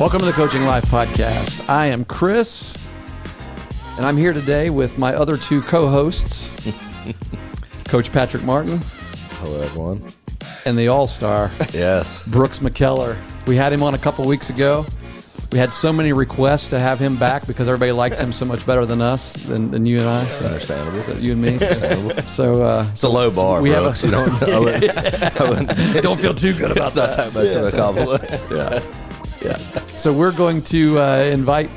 Welcome to the Coaching Life Podcast. I am Chris, and I'm here today with my other two co-hosts, Coach Patrick Martin. Hello, everyone. And the all-star, Yes. Brooks McKellar. We had him on a couple weeks ago. We had so many requests to have him back because everybody liked him so much better than us, than you and I. So, Understandable. So you and me. So It's a low bar, we bro. have a, don't feel too good about It's not that much of a compliment. Yeah. So we're going to invite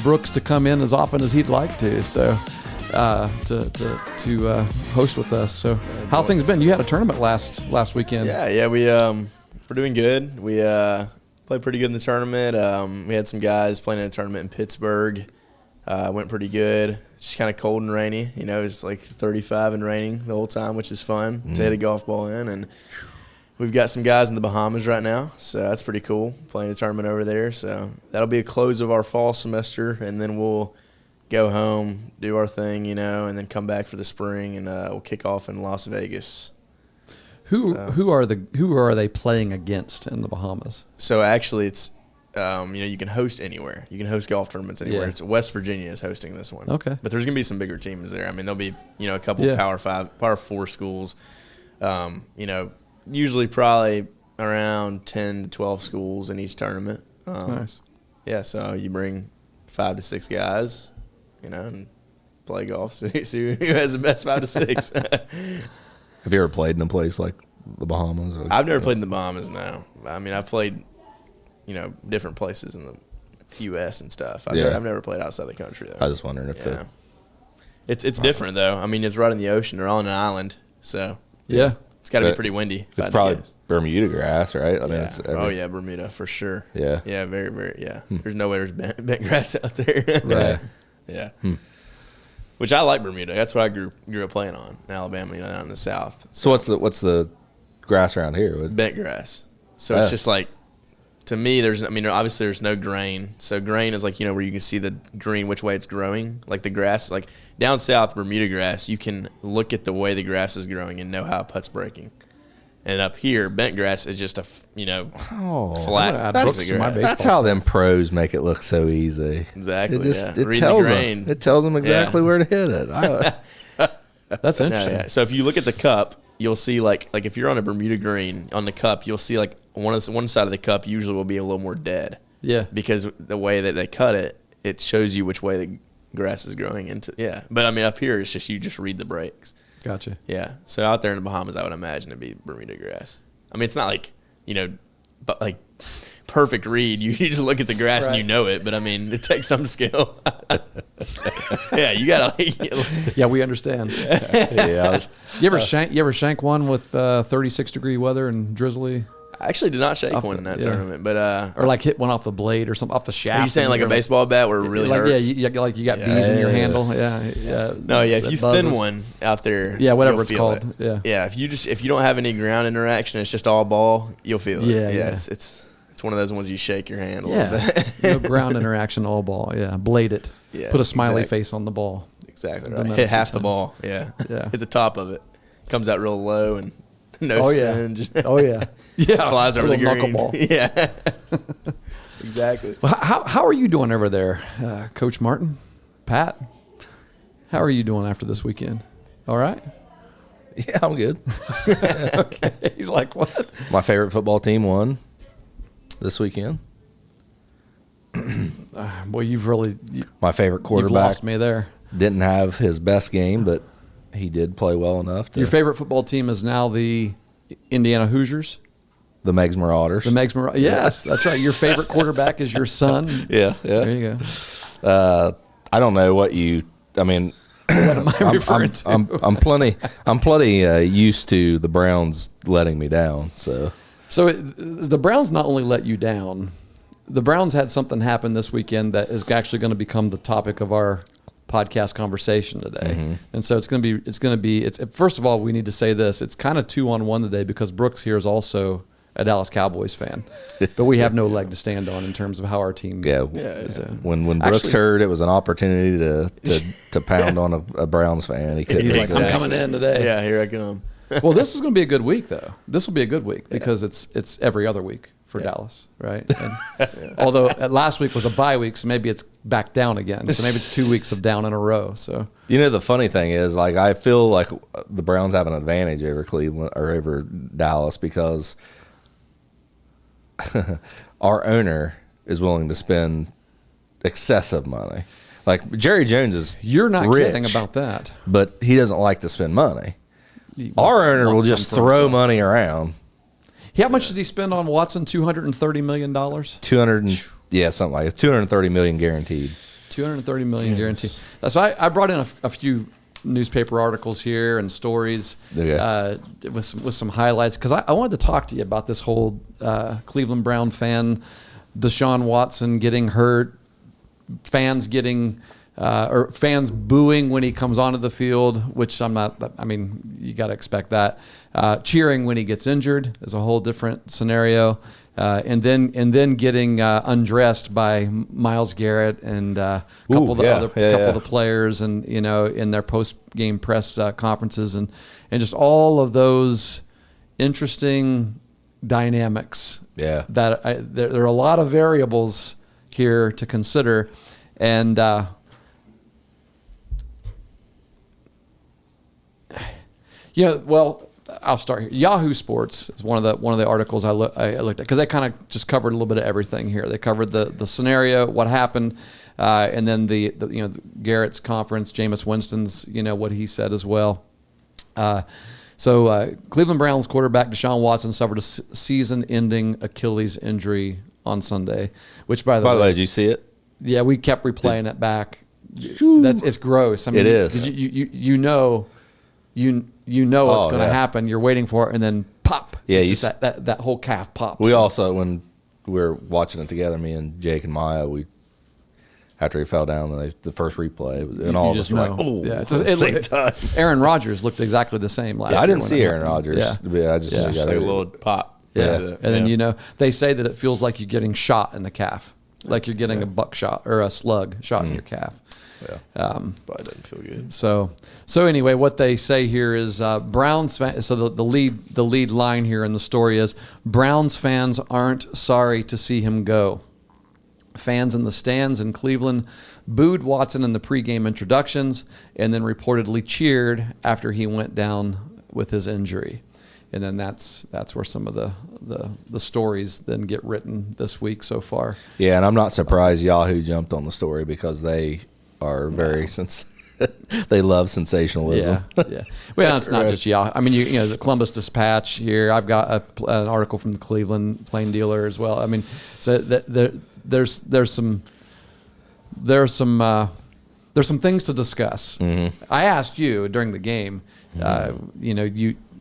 Brooks to come in as often as he'd like to. So to host with us. So how things been? You had a tournament last weekend. Yeah. We're doing good. We played pretty good in the tournament. We had some guys playing in a tournament in Pittsburgh. Went pretty good. It's just kind of cold and rainy. You know, it was like 35 and raining the whole time, which is fun to hit a golf ball in. And we've got some guys in the Bahamas right now, so that's pretty cool, playing a tournament over there. So that'll be a close of our fall semester, and then we'll go home, do our thing, you know, and then come back for the spring, and we'll kick off in Las Vegas. Who are they playing against in the Bahamas? So actually, it's you can host anywhere. You can host golf tournaments anywhere. Yeah. It's West Virginia is hosting this one. Okay, but there's gonna be some bigger teams there. I mean, there'll be a couple Power 4 schools. Usually probably around 10 to 12 schools in each tournament. Nice. Yeah, so you bring 5 to 6 guys, and play golf. So see who has the best 5 to 6. Have you ever played in a place like the Bahamas? I've never played in the Bahamas, no. I mean, I've played, different places in the U.S. and stuff. I've never played outside the country, though. I was just wondering if It's different, though. I mean, it's right on the ocean. They're on an island, so yeah. It's got to be pretty windy. It's probably Bermuda grass, right? I mean, it's Bermuda for sure. Yeah. Yeah, very, very, yeah. There's no way there's bent grass out there. Right. Yeah. Which I like Bermuda. That's what I grew up playing on in Alabama, down in the South. So what's the grass around here? Bent grass. So it's just like, to me, obviously there's no grain. So grain is like, where you can see the green, which way it's growing. Like the grass, like down south, Bermuda grass, you can look at the way the grass is growing and know how a putt's breaking. And up here, bent grass is just a, flat piece of grass. That's how them pros make it look so easy. Exactly, It Read tells the grain. It tells them exactly where to hit it. That's interesting. Yeah. So if you look at the cup, you'll see like if you're on a Bermuda green on the cup, you'll see like one side of the cup usually will be a little more dead. Yeah. Because the way that they cut it, it shows you which way the grass is growing into. Yeah. But I mean, up here, it's just you just read the breaks. Gotcha. Yeah. So out there in the Bahamas, I would imagine it'd be Bermuda grass. I mean, it's not like, but like perfect read. You just look at the grass and you know it. But I mean, it takes some skill. Yeah, you gotta. Yeah, we understand. Yeah. You ever shank one with 36-degree weather and drizzly? I actually did not shake one in that tournament, but or like hit one off the blade or something off the shaft. Are you saying like a baseball bat where it really hurts? Yeah, you got bees in your handle. Yeah. No, if you thin one out there, whatever it's called. It. Yeah. If you don't have any ground interaction, it's just all ball. You'll feel it. Yeah. It's one of those ones you shake your hand a little bit. No ground interaction, all ball. Yeah, blade it. Yeah, put a smiley face on the ball. Exactly right. Hit half the ball. Yeah. Hit the top of it. Comes out real low and spin. Yeah. Flies over the green. Knuckleball. Yeah. Exactly. Well, how are you doing over there, Coach Martin? Pat, how are you doing after this weekend? All right? Yeah, I'm good. Okay. He's like, what? My favorite football team won this weekend. Well, my favorite quarterback. You've lost me there. Didn't have his best game, but he did play well enough. Your favorite football team is now the Indiana Hoosiers? The Megs Marauders. The Megs Marauders. Yes, that's right. Your favorite quarterback is your son. Yeah. There you go. I don't know what you. I mean, what am I referring to? I'm plenty used to the Browns letting me down. So the Browns not only let you down, the Browns had something happen this weekend that is actually going to become the topic of our podcast conversation today. Mm-hmm. And so it's going to be first of all, we need to say this. It's kind of 2-on-1 today because Brooks here is also a Dallas Cowboys fan, but we have no leg to stand on in terms of how our team. Is. When Brooks heard it was an opportunity to pound on a Browns fan, he couldn't. He's like, I'm coming in today. Yeah, here I come. Well, this is going to be a good week, though. This will be a good week because it's every other week for Dallas, right? And, although last week was a bye week, so maybe it's back down again. So maybe it's 2 weeks of down in a row. So the funny thing is, like, I feel like the Browns have an advantage over Cleveland or over Dallas because our owner is willing to spend excessive money. Like, Jerry Jones is you're not rich, kidding about that, but he doesn't like to spend money. Our owner will just throw money around. How much did he spend on Watson? $230 million. Something like it. $230 million guaranteed. $230 million guaranteed. So I brought in a few newspaper articles here and stories with some highlights because I wanted to talk to you about this whole Cleveland Brown fan, Deshaun Watson getting hurt, fans getting or fans booing when he comes onto the field, which I'm not. I mean, you got to expect that. Cheering when he gets injured is a whole different scenario, and then getting undressed by Myles Garrett and a couple of the players, and in their post game press conferences, and just all of those interesting dynamics. Yeah, that there are a lot of variables here to consider, and. Well, I'll start here. Yahoo Sports is one of the articles I looked at because they kind of just covered a little bit of everything here. They covered the scenario, what happened, and then the Garrett's conference, Jameis Winston's what he said as well. So Cleveland Browns quarterback Deshaun Watson suffered a season-ending Achilles injury on Sunday, which by the way, did you see it? Yeah, we kept replaying it back. It's gross. I mean, it is. You know what's going to happen. You're waiting for it, and then pop. Yeah, that whole calf pops. We also, when we were watching it together, me and Jake and Maya, after he fell down, the first replay, and all of us were like, "Oh, yeah!" Same time. Aaron Rodgers looked exactly the same last year. I didn't see Aaron Rodgers. Yeah, I just got a little pop. Yeah, and then they say that it feels like you're getting shot in the calf, like you're getting a buckshot or a slug shot in your calf. Yeah, but it doesn't feel good. So anyway, what they say here is Browns fans. So the lead line here in the story is Browns fans aren't sorry to see him go. Fans in the stands in Cleveland booed Watson in the pregame introductions, and then reportedly cheered after he went down with his injury. And then that's where some of the stories then get written this week so far. Yeah, and I'm not surprised Yahoo jumped on the story because they are very they love sensationalism. Yeah. Well, it's not just Yahoo. I mean, the Columbus Dispatch here. I've got an article from the Cleveland Plain Dealer as well. I mean, so there's some things to discuss. Mm-hmm. I asked you during the game.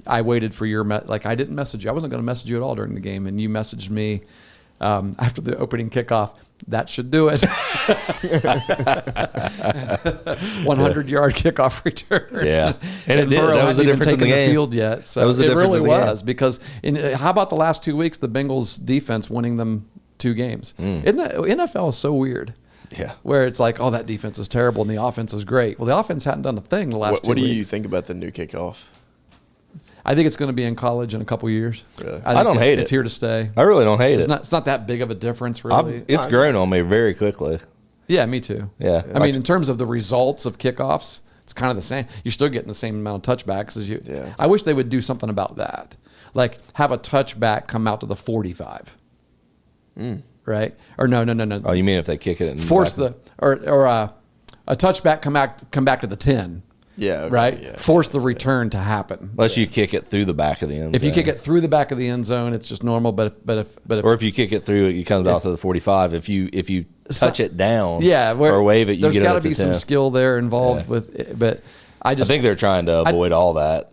I waited for your I didn't message you. I wasn't going to message you at all during the game, and you messaged me after the opening kickoff. That should do it. 100-yard kickoff return. Yeah, and it did. That was the difference in the game. The field yet, so it really was because. How about the last 2 weeks? The Bengals defense winning them 2 games. NFL is so weird. Yeah, where it's like, that defense is terrible and the offense is great. Well, the offense hadn't done a thing the last 2 weeks. What do you think about the new kickoff? I think it's going to be in college in a couple years. Really? I don't hate it. It's here to stay. I really don't hate it. It's not that big of a difference, really. It's grown on me very quickly. Yeah, me too. Yeah. I mean, in terms of the results of kickoffs, it's kind of the same. You're still getting the same amount of touchbacks as you. Yeah. I wish they would do something about that. Like have a touchback come out to the 45. Right? Or no. Oh, you mean if they kick it and force a touchback come back to the 10. Yeah. Okay, right? Yeah. Force the return to happen. Unless you kick it through the back of the end zone. If you kick it through the back of the end zone, it's just normal. But if you kick it through, it comes out to the 45. If you touch it down, or wave it, you there's get it got to at the be 10. some skill there involved with it. But I think they're trying to avoid all that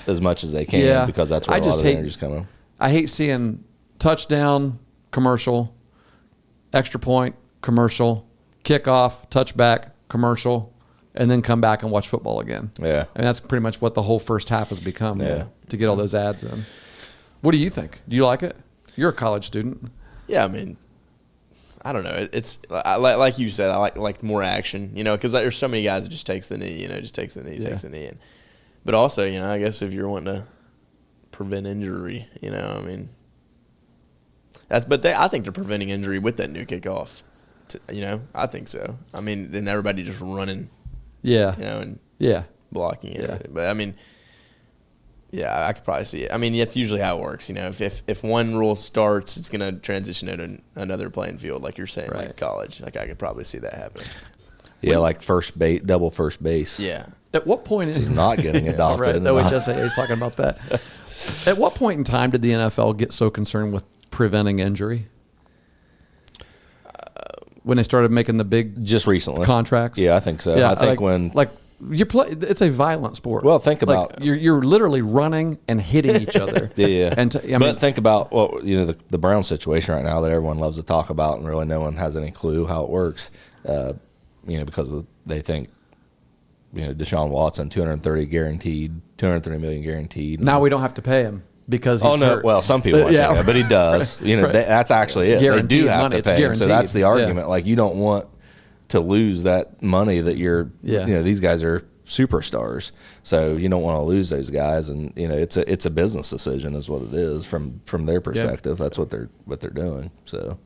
as much as they can because that's where a lot of the energy's coming. I hate seeing touchdown commercial, extra point commercial, kickoff, touchback commercial. And then come back and watch football again. Yeah. And that's pretty much what the whole first half has become to get all those ads in. What do you think? Do you like it? You're a college student. Yeah, I mean, I don't know. It's like you said, I like more action, because there's so many guys that just takes the knee, takes the knee. But also, I guess if you're wanting to prevent injury, I mean, I think they're preventing injury with that new kickoff. I think so. I mean, then everybody just running. Yeah. And yeah, blocking it. But I mean, yeah, I could probably see it. I mean, that's usually how it works. If one rule starts, it's going to transition to another playing field, like you're saying, right. like college. Like I could probably see that happening. Yeah, like double first base. Yeah. At what point he's not getting adopted? Right. The OHSAA is talking about that. At what point in time did the NFL get so concerned with preventing injury? When they started making the big just recently contracts. Yeah, I think so. Yeah, I think when you play, it's a violent sport. Well, think about you're literally running and hitting each other. Yeah. And but think about the Brown situation right now that everyone loves to talk about, and really no one has any clue how it works. Because they think Deshaun Watson, 230 million guaranteed. Now we don't have to pay him because he's hurt. Well, some people might think that, but he does. Right. That's actually it. Guaranteed they do have money. to pay him. So that's the argument. Like you don't want to lose that money that these guys are superstars. So you don't want to lose those guys, and it's a business decision is what it is from their perspective. That's what they're doing. So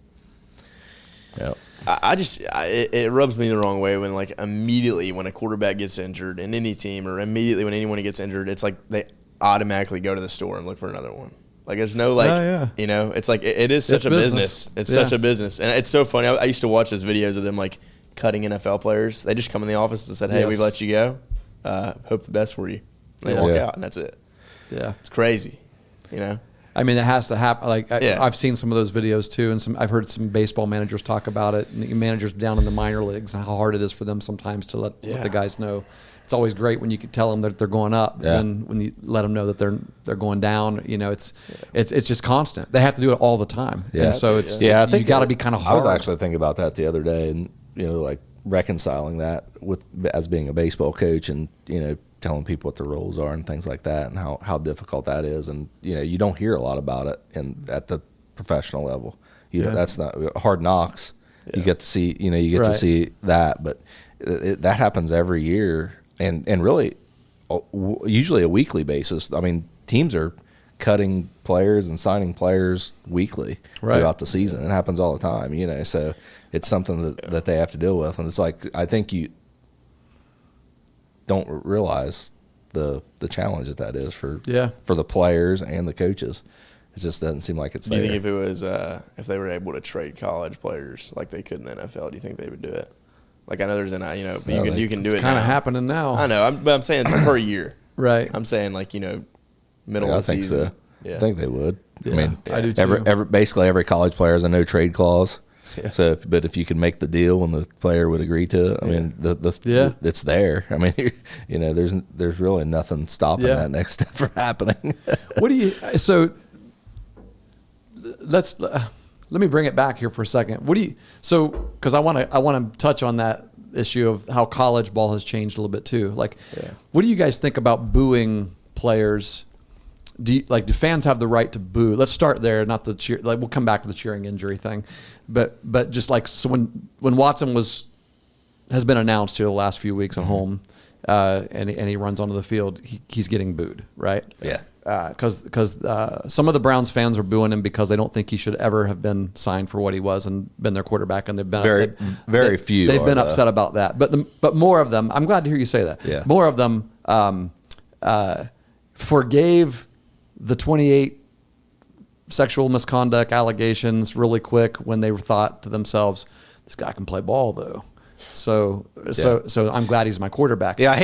yeah. It rubs me the wrong way when immediately when a quarterback gets injured in any team, or immediately when anyone gets injured, it's like they automatically go to the store and look for another one. Like there's no it's like it is such a business. It's such a business, and it's so funny. I used to watch those videos of them cutting NFL players. They just come in the office and said, "Hey, we've let you go. Hope the best for you." And they walk out, and that's it. Yeah, it's crazy. I mean, it has to happen. I've seen some of those videos too, and I've heard some baseball managers talk about it, and managers down in the minor leagues, and how hard it is for them sometimes to let the guys know. It's always great when you can tell them that they're going up, and when you let them know that they're going down, it's just constant. They have to do it all the time. Yeah, and so I think you got to be kind of hard. I was actually thinking about that the other day, and reconciling that as being a baseball coach, and telling people what their roles are and things like that, and how difficult that is. And you don't hear a lot about it at the professional level. That's not Hard Knocks. You get to see to see that, but that happens every year, and really usually a weekly basis. I mean, teams are cutting players and signing players weekly throughout the season. It happens all the time, so it's something that they have to deal with. And it's like, I think you don't realize the challenge that is for the players and the coaches. It just doesn't seem like it's there. Do you think if it was if they were able to trade college players like they could in the NFL, do you think they would do it? I know there's you can do it. It's kind of happening now. I know, but I'm saying it's per year. Right. I'm saying middle of the season. So. Yeah. I think they would. Yeah, I mean, I do too. Basically every college player has a no trade clause. Yeah. So, but if you can make the deal and the player would agree to it, I mean, it's there. I mean, there's really nothing stopping that next step from happening. Let me bring it back here for a second. Because I want to touch on that issue of how college ball has changed a little bit too. What do you guys think about booing players? Do fans have the right to boo? Let's start there. Not the cheer. We'll come back to the cheering injury thing, but just so when Watson has been announced here the last few weeks at home, and he runs onto the field, he's getting booed, right? Yeah. Because some of the Browns fans are booing him because they don't think he should ever have been signed for what he was and been their quarterback, and they've been very few. They've been upset about that, but more of them. I'm glad to hear you say that. Yeah. More of them forgave the 28 sexual misconduct allegations really quick when they thought to themselves, "This guy can play ball, though." So I'm glad he's my quarterback. Yeah, I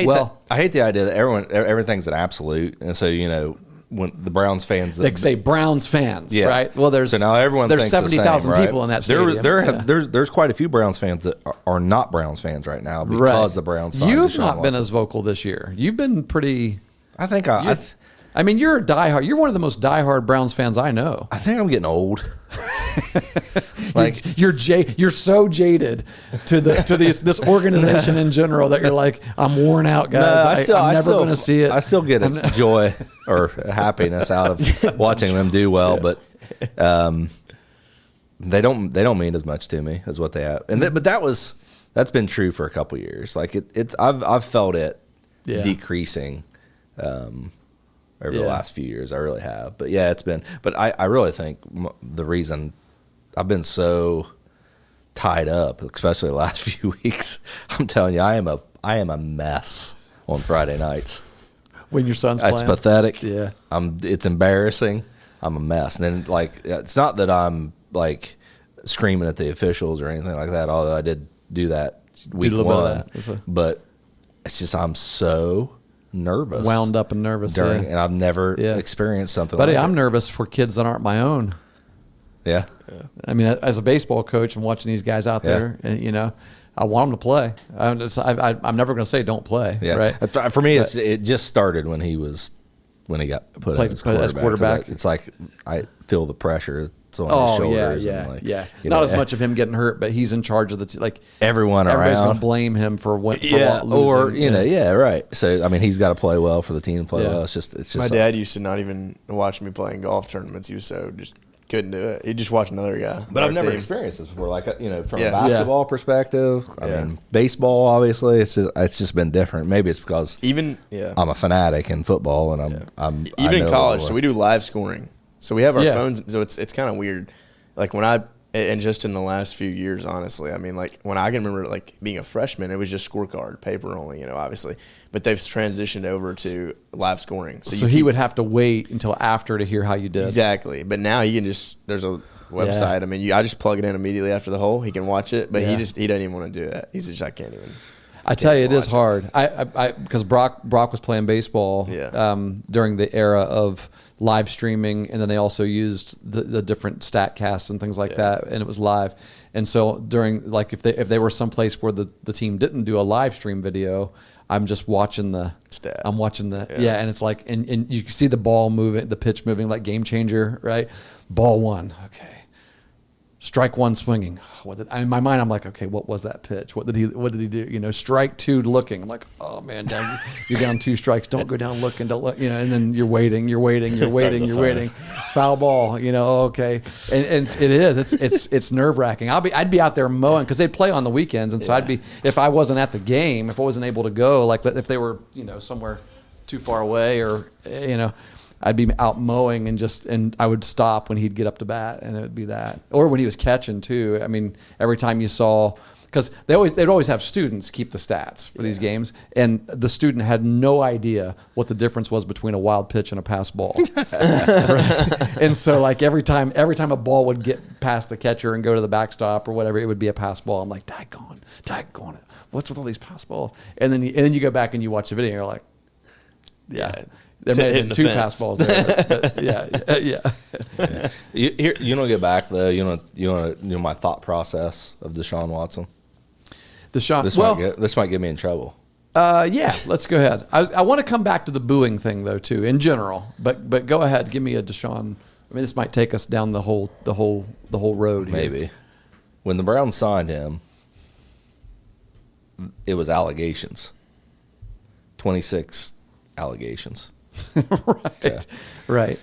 hate the idea that everything's an absolute, and so when the Browns fans, they say Browns fans, right? Well, so now everyone there's thinks 70,000 people in that stadium. There's quite a few Browns fans that are not Browns fans right now because the Browns signed You've Deshaun not Watson. been as vocal this year. You've been pretty. I think I mean, you're a diehard. You're one of the most diehard Browns fans I know. I think I'm getting old. You're so jaded to this organization in general that you're like, I'm worn out, guys. I'm never going to see it. I still get joy or happiness out of watching them do well, but they don't mean as much to me as what they have. But that's been true for a couple of years. I've felt it decreasing. over the last few years. I really have. But yeah, it's been. But I really think the reason I've been so tied up, especially the last few weeks, I'm telling you, I am a mess on Friday nights. When your son's playing? It's pathetic. Yeah. It's embarrassing. I'm a mess. And then, like, it's not that I'm, like, screaming at the officials or anything like that, although I did do that week one. But it's just I'm so nervous. Wound up and nervous. And I've never experienced something like that. Buddy, I'm nervous for kids that aren't my own. Yeah. I mean, as a baseball coach and watching these guys out there, and, you know, I want them to play. I'm never going to say don't play, right? For me, it just started when he got put in as quarterback. It's like I feel the pressure. It's on his shoulders. Not as much of him getting hurt, but he's in charge of the everyone around. Everybody's going to blame him for losing. Or right. So I mean, he's got to play well for the team to play well. It's just. My dad used to not even watch me play in golf tournaments. He was so just. Couldn't do it. He'd just watch another guy. But I've never experienced this before. Like, from a basketball perspective, I mean, baseball, obviously, it's just been different. Maybe it's because I'm a fanatic in football, and I'm even in college. So we do live scoring. So we have our phones. So it's kind of weird. Like and just in the last few years, honestly, I mean, like when I can remember, like being a freshman, it was just scorecard, paper only, obviously. But they've transitioned over to live scoring. So he would have to wait until after to hear how you did. Exactly. But now he can there's a website. I mean, I just plug it in immediately after the hole. He can watch it, but he doesn't even want to do that. He's just, I can't even. I tell you, it is hard. Because Brock was playing baseball during the era of live streaming, and then they also used the different stat casts and things like that, and it was live. And so during, like, if they were someplace where the team didn't do a live stream video, I'm just watching the stat. I'm watching the and it's like, and you can see the ball moving, the pitch moving, like Game Changer, right? Ball one, okay. Strike one swinging. In my mind, I'm like, okay, what was that pitch? What did he do? Strike two looking. I'm like, oh man, you're down 2 strikes. Don't go down looking. Don't look. And then you're waiting. Foul ball. Okay. And it is. It's nerve wracking. I'd be out there mowing because they'd play on the weekends, and so I'd be, if I wasn't at the game, if I wasn't able to go, like if they were somewhere too far away, or I'd be out mowing and I would stop when he'd get up to bat, and it would be that. Or when he was catching too. I mean, every time you saw, because they'd always have students keep the stats for these games, and the student had no idea what the difference was between a wild pitch and a pass ball. And so, like, every time a ball would get past the catcher and go to the backstop or whatever, it would be a pass ball. I'm like, daggone it. What's with all these pass balls? And then you go back and you watch the video and you're like, there may have been 2 pass balls there, but yeah. You don't get back though. You know my thought process of Deshaun Watson. This might get me in trouble. Let's go ahead. I want to come back to the booing thing though too, in general. But go ahead, give me a Deshaun. I mean, this might take us down the whole road here. Maybe. When the Browns signed him, it was allegations. 26 allegations. Right.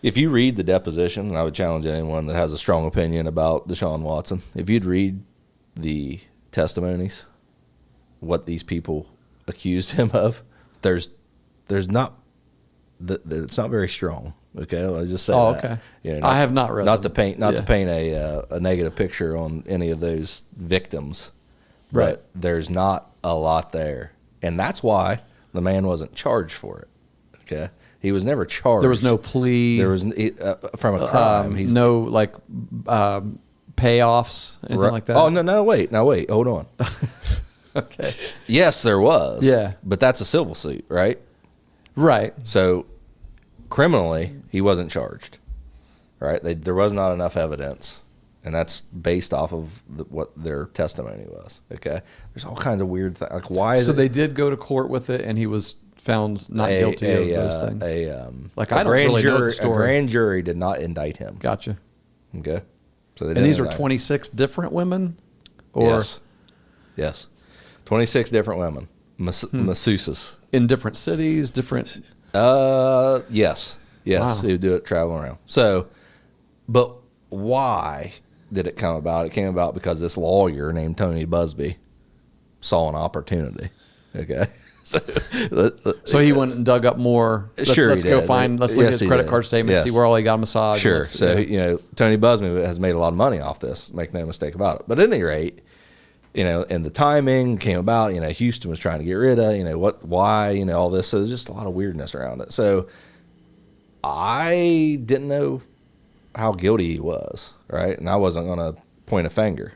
If you read the deposition, and I would challenge anyone that has a strong opinion about Deshaun Watson, if you'd read the testimonies, what these people accused him of, there's not, it's not very strong. Okay, I'll just say that. Okay. I have not read. To paint a negative picture on any of those victims, right? But there's not a lot there, and that's why the man wasn't charged for it. Okay, he was never charged. There was no plea. There was from a crime. He's no payoffs, anything like that. Oh no! Wait, hold on. Okay. Yes, there was. Yeah, but that's a civil suit, right? Right. So criminally, he wasn't charged. Right? There was not enough evidence, and that's based off of what their testimony was. Okay. There's all kinds of weird things. Like why? So they did go to court with it, and he was found not guilty of those things. I don't really know the story. A grand jury did not indict him. Gotcha. Okay. So and these are 26 different women? Or Yes. 26 different women. Masseuses. In different cities, different... Yes. Wow. They would do it traveling around. So, but why did it come about? It came about because this lawyer named Tony Busby saw an opportunity. Okay. So he went and dug up more. Let's go find. Let's look at his credit card statement, see where all he got a massage. Sure. So Tony Busby has made a lot of money off this. Make no mistake about it. But at any rate, and the timing came about. Houston was trying to get rid of. Why? All this. So there's just a lot of weirdness around it. So I didn't know how guilty he was, right? And I wasn't going to point a finger.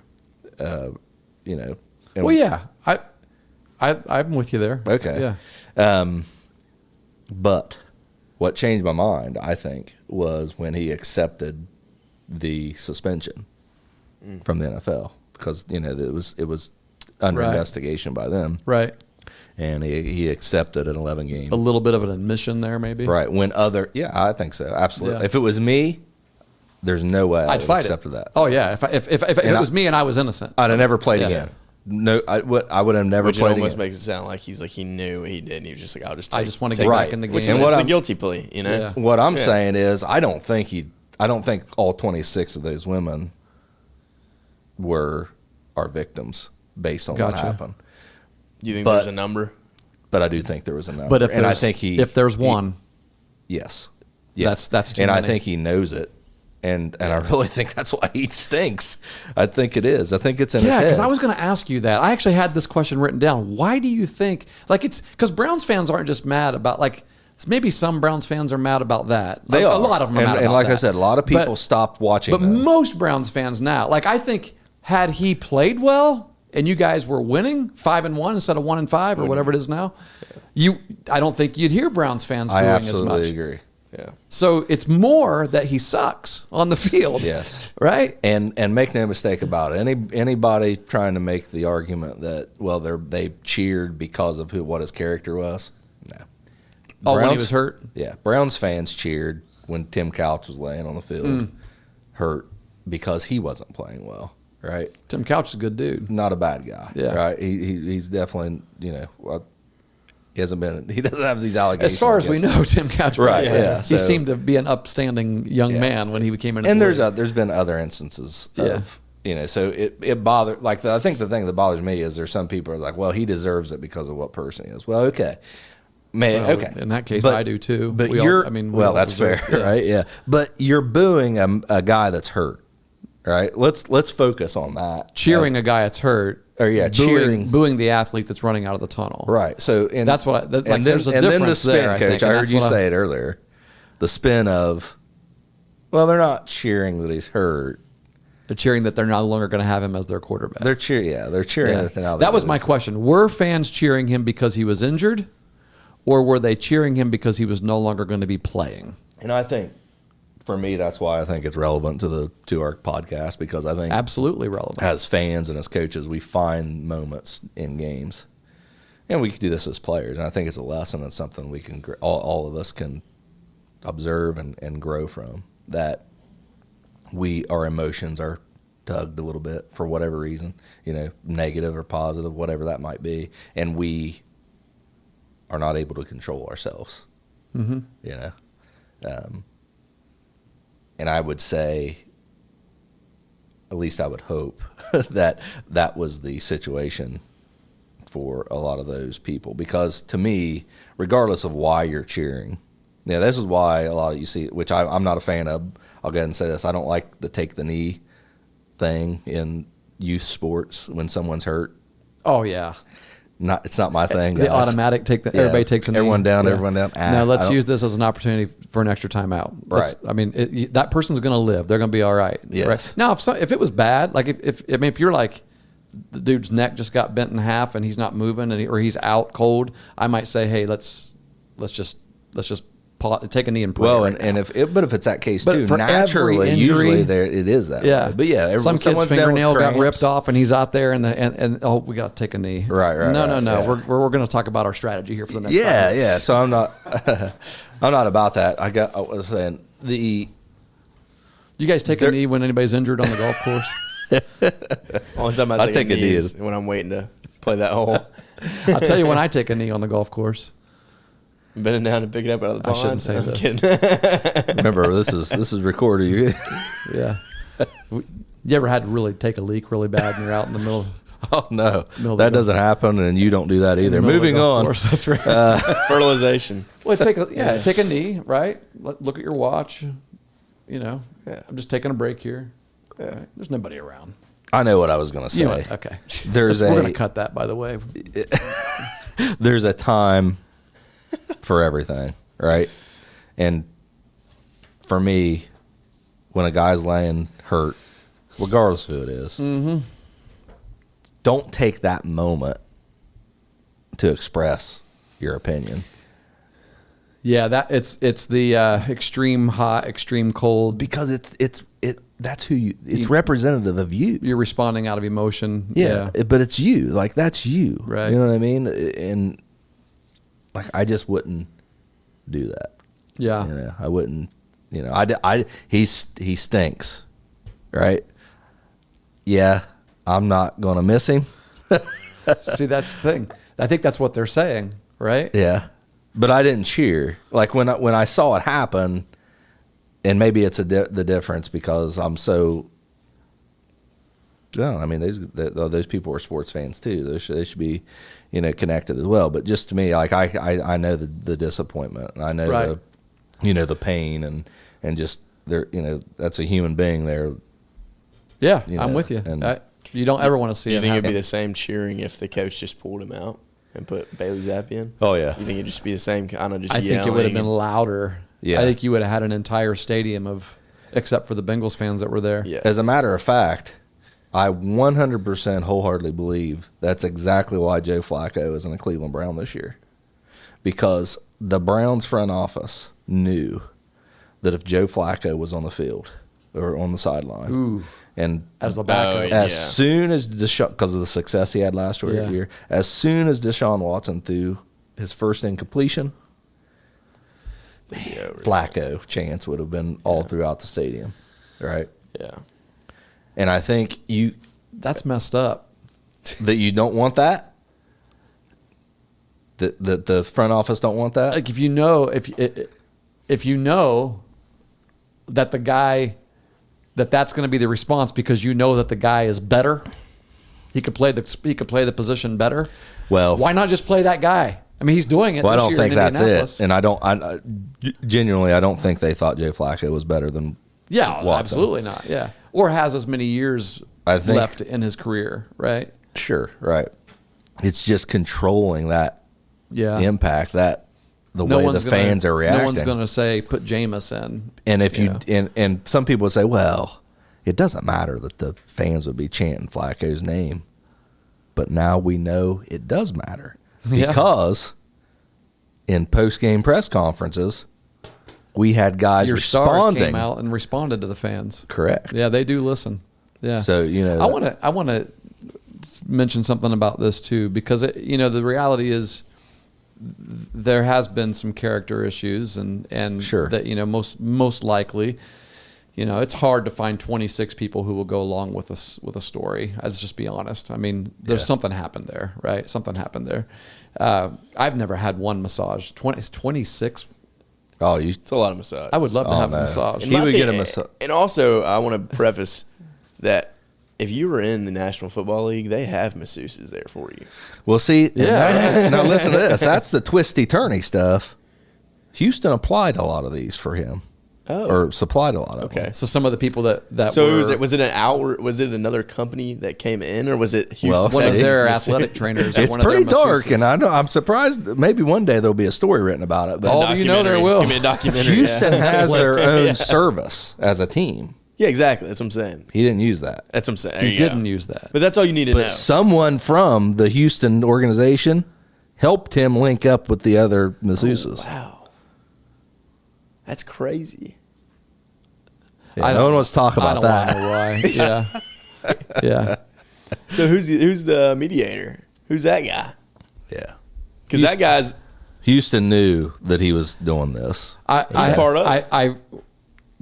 Well, yeah, I'm with you there. Okay. Yeah. But what changed my mind, I think, was when he accepted the suspension from the NFL because it was under investigation by them, right? And he accepted an 11 game. A little bit of an admission there, maybe. Right. I think so. Absolutely. Yeah. If it was me, there's no way I'd fight accepted that. Oh yeah. If it was me and I was innocent, I'd have never played again. No, I would have never played again. Which almost makes it sound like he knew what he did, and he was just like, I just want to get back in the game. Which is the guilty plea, Yeah. What I'm saying is, I don't think all 26 of those women were our victims based on what happened. You think there's a number? But I do think there was a number. But if there's one, yes, that's too and many. I think he knows it. And I really think that's why he stinks. I think it is. I think it's in his head. Yeah, because I was going to ask you that. I actually had this question written down. Why do you think, it's because Browns fans aren't just mad about, maybe some Browns fans are mad about that. They are. A lot of them are mad about that. And like I said, a lot of people stopped watching But most Browns fans now, I think, had he played well and you guys were winning 5-1 instead of 1-5 or whatever it is now, I don't think you'd hear Browns fans booing as much. I absolutely agree. Yeah. So it's more that he sucks on the field. Yes. Right? And make no mistake about it. Anybody trying to make the argument that they cheered because of what his character was, no. Oh, when he was hurt? Yeah. Browns fans cheered when Tim Couch was laying on the field hurt because he wasn't playing well. Right? Tim Couch is a good dude. Not a bad guy. Yeah. Right? He's definitely, he doesn't have these allegations. As far as we know, Tim Couch, right? Yeah, he seemed to be an upstanding young man when he came into. And the there's been other instances of so it bothered. I think the thing that bothers me is there's some people are like, well, he deserves it because of what person he is. Well, okay, okay. In that case, I do too. But that's fair, right? Yeah. But you're booing a guy that's hurt, right? Let's focus on that. Cheering a guy that's hurt. Or booing the athlete that's running out of the tunnel. Right. So that's what. There's a difference. And then the spin, there, coach. I heard you say it earlier. The spin of, well, they're not cheering that he's hurt. They're cheering that they're no longer going to have him as their quarterback. They're cheering. Yeah, they're cheering that now. That was my question. Were fans cheering him because he was injured, or were they cheering him because he was no longer going to be playing? And I think, for me, that's why I think it's relevant to our podcast, because I think absolutely relevant. As fans and as coaches, we find moments in games, and we can do this as players. And I think it's a lesson and something we can all of us can observe and grow from. That our emotions are tugged a little bit for whatever reason, negative or positive, whatever that might be, and we are not able to control ourselves. And I would say, at least I would hope, that was the situation for a lot of those people. Because to me, regardless of why you're cheering, this is why a lot of you see, which I'm not a fan of. I'll go ahead and say this. I don't like the take the knee thing in youth sports when someone's hurt. Oh, yeah. It's not my thing. The automatic everybody takes a knee. Everyone down. Now let's use this as an opportunity for an extra timeout. Right. That person's going to live. They're going to be all right. Yes. Right? Now, if it was bad, if you're like the dude's neck just got bent in half and he's not moving or he's out cold, I might say, hey, let's just take a knee and pray. Well, if it's that case too, for naturally, injury, usually it is that way. But yeah, some kid's fingernail got ripped off and he's out there and we got to take a knee. Right. No. Yeah. We're going to talk about our strategy here for the next. Yeah. So I'm not I'm not about that. I was saying You guys take a knee when anybody's injured on the golf course? Only time I take a knee is when I'm waiting to play that hole. I'll tell you when I take a knee on the golf course. Bending down to pick it up out of the pond. I shouldn't say this. Remember, this is recorded. Yeah. You ever had to really take a leak really bad and you're out in the middle? Oh no, Middle of that the doesn't happen, and you don't do that either. Moving on. Course, that's right. Fertilization. Well, take a knee, right? Look at your watch. You know, I'm just taking a break here. Yeah. Right? There's nobody around. I know what I was going to say. Okay. We're going to cut that, by the way. There's a time for everything, right? And for me, when a guy's laying hurt, regardless of who it is, don't take that moment to express your opinion. Yeah, it's the extreme hot, extreme cold. Because that's who it's representative of you. You're responding out of emotion. Yeah, but it's you. Like, that's you. Right. You know what I mean? And like, I just wouldn't do that. Yeah. You know, I wouldn't. You know, he stinks, right? Yeah, I'm not gonna miss him. See, that's the thing. I think that's what they're saying, right? Yeah, but I didn't cheer. Like, when I saw it happen, and maybe it's the difference because I'm so. Well, I mean, those people are sports fans too. They should be, you know, connected as well. But just to me, like, I know the disappointment. I know right. the pain and just there, you know, that's a human being there. Yeah, You know, I'm with you. and- You don't ever want to see Do you it think it'd be happen. the same cheering if the coach just pulled him out and put Bailey Zappi in? Oh yeah, You think it'd just be the same kind of just I think it would have been yelling louder. Yeah. I think you would have had an entire stadium except for the Bengals fans that were there. Yeah. As a matter of fact, I 100% wholeheartedly believe that's exactly why Joe Flacco is in the Cleveland Brown this year, because the Browns front office knew that if Joe Flacco was on the field or on the sideline, Ooh, and as the backup. yeah. as soon as Deshaun, because of the success he had last year, as soon as Deshaun Watson threw his first incompletion, Flacco chance would have been all throughout the stadium, right? Yeah. And I think That's messed up. that you don't want that. That the front office don't want that. Like, if you know that the guy that's going to be the response because you know that the guy is better, he could play the position better. Well, Why not just play that guy? I mean, he's doing it. Well, I this don't year think in that's Indianapolis. it, and I genuinely I don't think they thought Joe Flacco was better than Yeah, Watson. absolutely not. Yeah, or has as many years I think- left in his career, right? Sure, right. It's just controlling that Yeah. impact, that the way the fans are reacting. No one's going to say put Jameis in. And if Yeah. and some people would say, well, it doesn't matter that the fans would be chanting Flacco's name, but now we know it does matter Yeah. because in post-game press conferences, we had guys Your responding. stars came out and responded to the fans. Correct. Yeah, they do listen. Yeah. So, you know, I want to mention something about this too, because the reality is there has been some character issues and Sure. that most likely, it's hard to find 26 people who will go along with a story. Let's just be honest. I mean, there's something happened there, right? Something happened there. I've never had one massage. 26. oh, you It's a lot of massage. I would love to Oh, have no. a massage. He would get a massage. And also, I want to preface that if you were in the National Football League, they have masseuses there for you. Well, see, Yeah. now listen to this. That's the twisty-turny stuff. Houston applied a lot of these for him, or supplied a lot of them. Okay. So some of the people that So were, was it another company that came in, or was it Houston? Well, one of Texans their masseuse? athletic trainers. or It's one of their pretty dark, masseuses. and I know I'm surprised. That maybe one day there'll be a story written about it. But Oh, you know there Documentary. will. It's gonna be a documentary. Houston yeah. has their Netflix. own Yeah. service as a team. Yeah, exactly. That's what I'm saying. He didn't use that, That's what I'm saying. There He you go. didn't use that. But that's all you need to know. but someone from the Houston organization helped him link up with the other masseuses. Wow, that's crazy. Yeah, no one wants to talk about I don't that. want to know why. Yeah. Yeah. So who's the mediator? Who's that guy? Yeah, Because that guy's Houston knew that he was doing this. He's part of it. I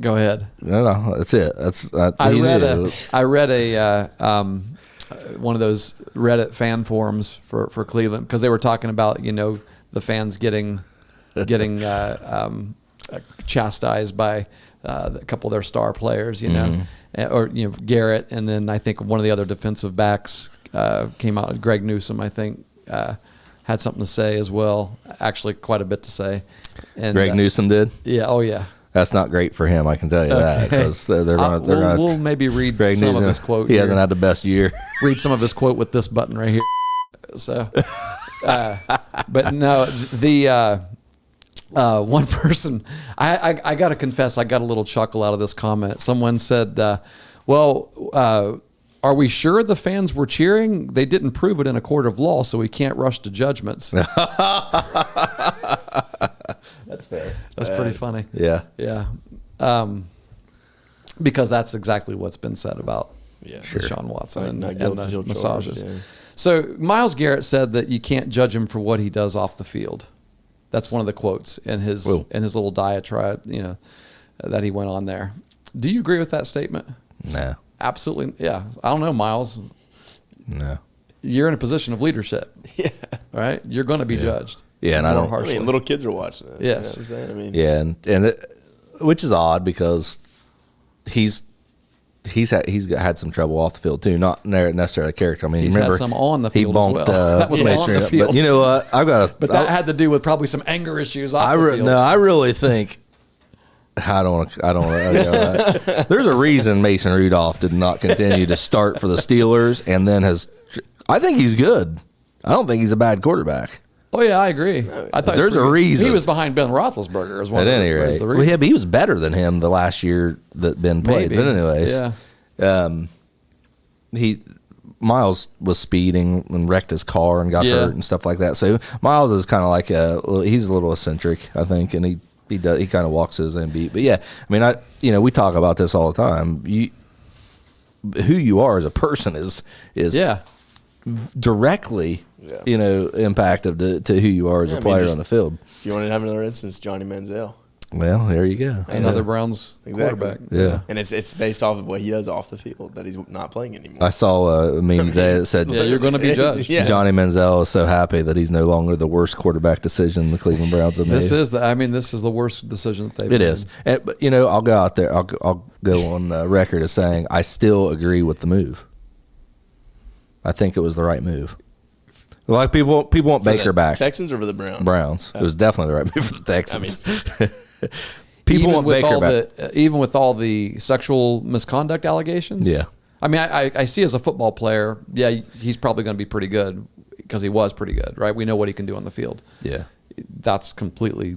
go ahead. No, that's it. I he read knew. one of those Reddit fan forums for Cleveland, because they were talking about the fans getting chastised by a couple of their star players, or Garrett, and then I think one of the other defensive backs came out. Greg Newsome, I think, had something to say as well. Actually, quite a bit to say. And Greg Newsome did? Yeah. Oh, yeah. That's not great for him, I can tell you that, because we'll maybe read Greg some Newsome, of his quote. He here. hasn't had the best year. Read some of his quote with this button right here. So, but no, the one person, I got to confess, I got a little chuckle out of this comment. Someone said, well, are we sure the fans were cheering? They didn't prove it in a court of law, so we can't rush to judgments. That's fair. That's pretty funny. Yeah. Yeah. Because that's exactly what's been said about Deshaun Watson and the massages. Yeah. So Myles Garrett said that you can't judge him for what he does off the field. That's one of the quotes in his little diatribe, that he went on there. Do you agree with that statement? No. Absolutely. Yeah. I don't know, Myles. No. You're in a position of leadership. Yeah. Right? You're going to be judged. Yeah, and I don't. I mean, little kids are watching this. Yes. You know what I'm saying? I mean, yeah, and which is odd because he's had some trouble off the field too, not necessarily character. I mean, He's remember had some on the field he bumped, as well. That was on the field. But you know what? But that had to do with probably some anger issues off the field. No, I really think. I don't. There's a reason Mason Rudolph did not continue to start for the Steelers, and then I think he's good. I don't think he's a bad quarterback. Oh yeah, I agree. I thought there's a reason he was behind Ben Roethlisberger as well. At any rate, but he was better than him the last year that Ben played. Maybe. But anyways, yeah. Miles was speeding and wrecked his car and got hurt and stuff like that. So Miles is kind of like he's a little eccentric, I think, and he kind of walks his own beat. But yeah, I mean, we talk about this all the time. Who you are as a person is directly. Yeah. Impacted to who you are as a player on the field. If you want to have another instance, Johnny Manziel. Well, there you go. Another Browns quarterback. Yeah. And it's based off of what he does off the field that he's not playing anymore. I saw a meme today that said, you're going to be judged. Yeah. Johnny Manziel is so happy that he's no longer the worst quarterback decision the Cleveland Browns have made. This is the worst decision that they've made. It is. But, I'll go out there. I'll go on record as saying I still agree with the move. I think it was the right move. Like people want Baker back. Texans or for the Browns? Browns. It was definitely the right move for the Texans. People even want Baker back. Even with all the sexual misconduct allegations? Yeah. I mean, I see as a football player, he's probably going to be pretty good because he was pretty good, right? We know what he can do on the field. Yeah. That's completely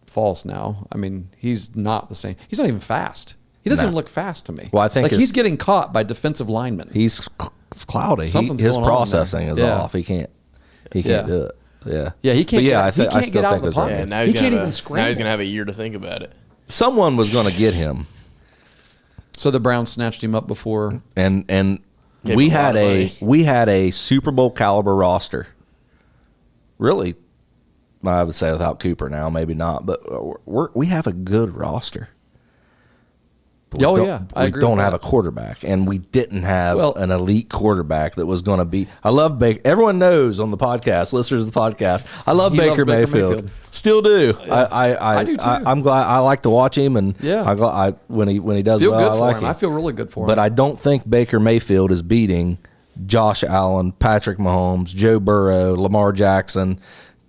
false now. I mean, he's not the same. He's not even fast. He doesn't even look fast to me. Well, I think he's getting caught by defensive linemen. He's cloudy. His processing is off. He can't do it. Yeah. Yeah, he can't. I can't get out of the pocket. Yeah, now he can't even scramble. Now he's gonna have a year to think about it. Someone was going to get him. So the Browns snatched him up before, and we had a Super Bowl caliber roster. Really, I would say without Cooper now, maybe not, but we have a good roster. I agree. We don't have a quarterback, and we didn't have an elite quarterback that was going to be. I love Baker. Everyone knows on the podcast, listeners of the podcast, I love Baker Mayfield. Still do. Yeah. I do too. I'm glad. I like to watch him, and when he does well, I like him. I feel really good for him. But I don't think Baker Mayfield is beating Josh Allen, Patrick Mahomes, Joe Burrow, Lamar Jackson,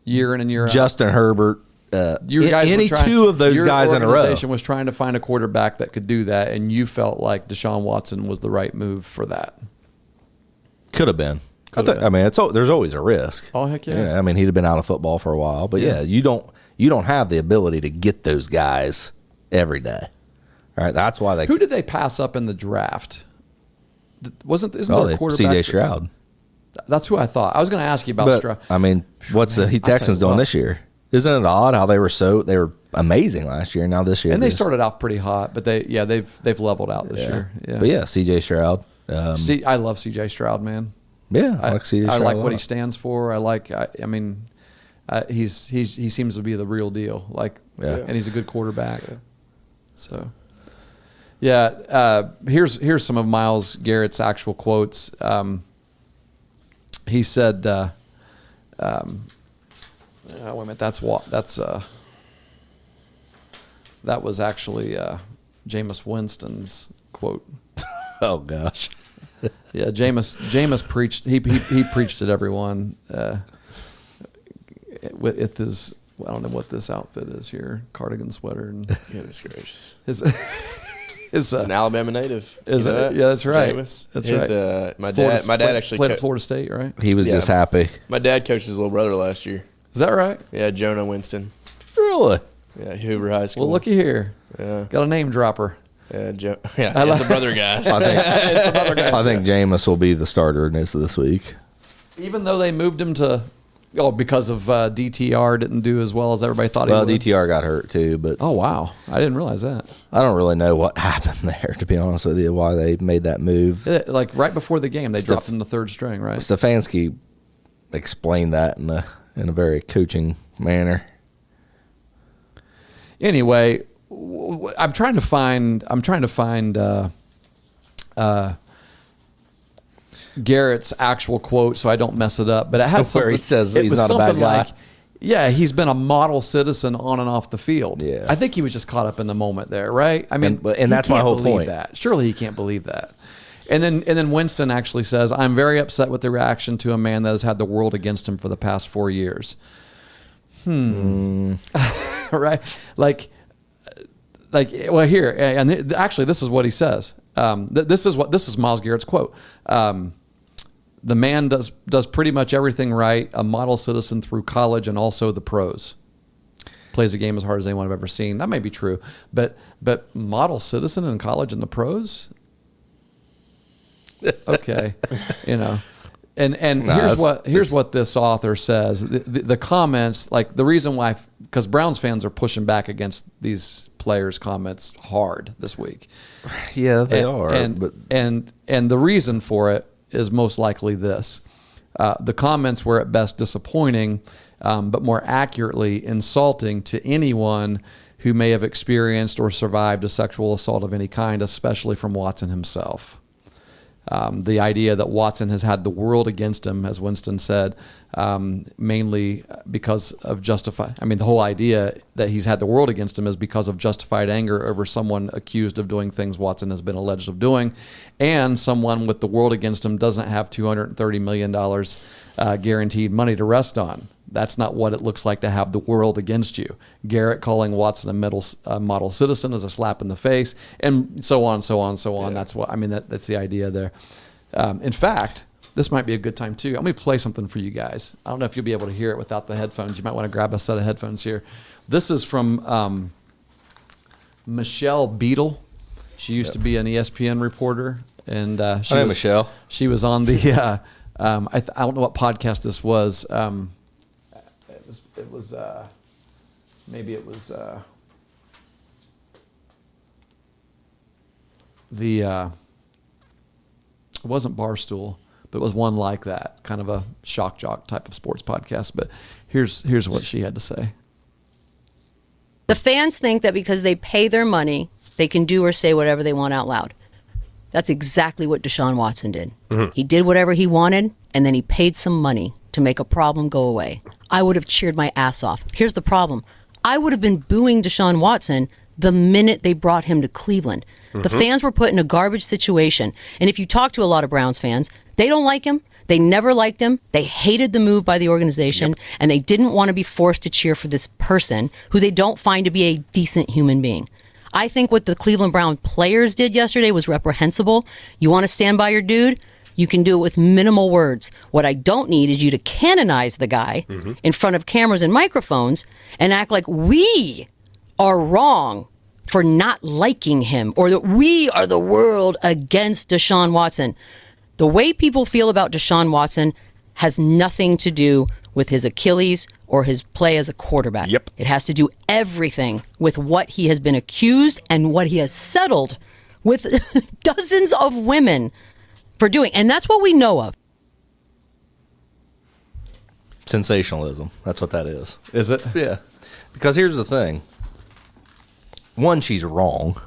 year in and year out, Justin Herbert. Any two of those guys in a row. Your organization was trying to find a quarterback that could do that, and you felt like Deshaun Watson was the right move for that. Could have been. There's always a risk. Oh heck yeah! I mean, he'd have been out of football for a while, but you don't have the ability to get those guys every day. All right, that's why Who did they pass up in the draft? Isn't there a quarterback? C.J. Stroud. That's who I thought. I was going to ask you about Stroud. I mean, what's the Texans doing this year? Isn't it odd how they were amazing last year, and now this year? And they started off pretty hot, but they've leveled out this year. Yeah. But C.J. Stroud. I love C.J. Stroud, man. Yeah, I like C.J. Stroud. I like what he stands for. He seems to be the real deal. And he's a good quarterback. Yeah. So, here's some of Myles Garrett's actual quotes. He said. Wait a minute. That was actually Jameis Winston's quote. Oh gosh. Yeah, Jameis preached. He preached at everyone with his. I don't know what this outfit is here. Cardigan sweater and Goodness gracious. his. It's an Alabama native. Is it? That? Yeah, that's right. Jameis. That's right. My dad actually played at Florida State, right? He was just happy. My dad coached his little brother last year. Is that right? Yeah, Jonah Winston. Really? Yeah, Hoover High School. Well, looky here. Yeah. Got a name dropper. Yeah, it's a brother, guys. I think Jameis will be the starter this week. Even though they moved him to, because of DTR didn't do as well as everybody thought he would. Well, DTR got hurt too, but oh wow, I didn't realize that. I don't really know what happened there, to be honest with you. Why they made that move? Like right before the game, they dropped him to third string, right? Stefanski explained that in a very coaching manner. Anyway, I'm trying to find Garrett's actual quote so I don't mess it up. But it had something where he says he's not a bad guy. Like, yeah, he's been a model citizen on and off the field. Yeah, I think he was just caught up in the moment there, right? I mean, and that's my whole point. That. Surely he can't believe that. And then Winston actually says, "I'm very upset with the reaction to a man that has had the world against him for the past 4 years." Right? Like, well, here, and actually, this is what he says. This is Myles Garrett's quote. The man does pretty much everything right. A model citizen through college and also the pros. Plays the game as hard as anyone I've ever seen. That may be true, but model citizen in college and the pros. Okay, And here's what this author says. The comments, like the reason why, because Browns fans are pushing back against these players' comments hard this week. Yeah, they are. And the reason for it is most likely this. The comments were at best disappointing, but more accurately insulting to anyone who may have experienced or survived a sexual assault of any kind, especially from Watson himself. The idea that Watson has had the world against him, as Winston said, mainly because of the whole idea that he's had the world against him is because of justified anger over someone accused of doing things Watson has been alleged of doing, and someone with the world against him doesn't have $230 million guaranteed money to rest on. That's not what it looks like to have the world against you. Garrett calling Watson a model citizen is a slap in the face, and so on, so on, so on. Yeah. That's the idea there. In fact, this might be a good time too. I'm going to play something for you guys. I don't know if you'll be able to hear it without the headphones. You might want to grab a set of headphones here. This is from Michelle Beadle. She used to be an ESPN reporter, and Michelle. She was on the. I don't know what podcast this was. It was maybe it was it wasn't Barstool, but it was one like that, kind of a shock jock type of sports podcast. But here's what she had to say. The fans think that because they pay their money, they can do or say whatever they want out loud. That's exactly what Deshaun Watson did. Mm-hmm. He did whatever he wanted, and then he paid some money to make a problem go away. I would have cheered my ass off. Here's the problem. I would have been booing Deshaun Watson the minute they brought him to Cleveland. Mm-hmm. The fans were put in a garbage situation. And if you talk to a lot of Browns fans, they don't like him. They never liked him. They hated the move by the organization. Yep. And they didn't want to be forced to cheer for this person who they don't find to be a decent human being. I think what the Cleveland Brown players did yesterday was reprehensible. You want to stand by your dude? You can do it with minimal words. What I don't need is you to canonize the guy in front of cameras and microphones and act like we are wrong for not liking him, or that we are the world against Deshaun Watson. The way people feel about Deshaun Watson has nothing to do with his Achilles or his play as a quarterback. Yep. It has to do everything with what he has been accused and what he has settled with dozens of women for doing. And that's what we know of. Sensationalism. That's what that is. Is it? Yeah. Because here's the thing. One, she's wrong.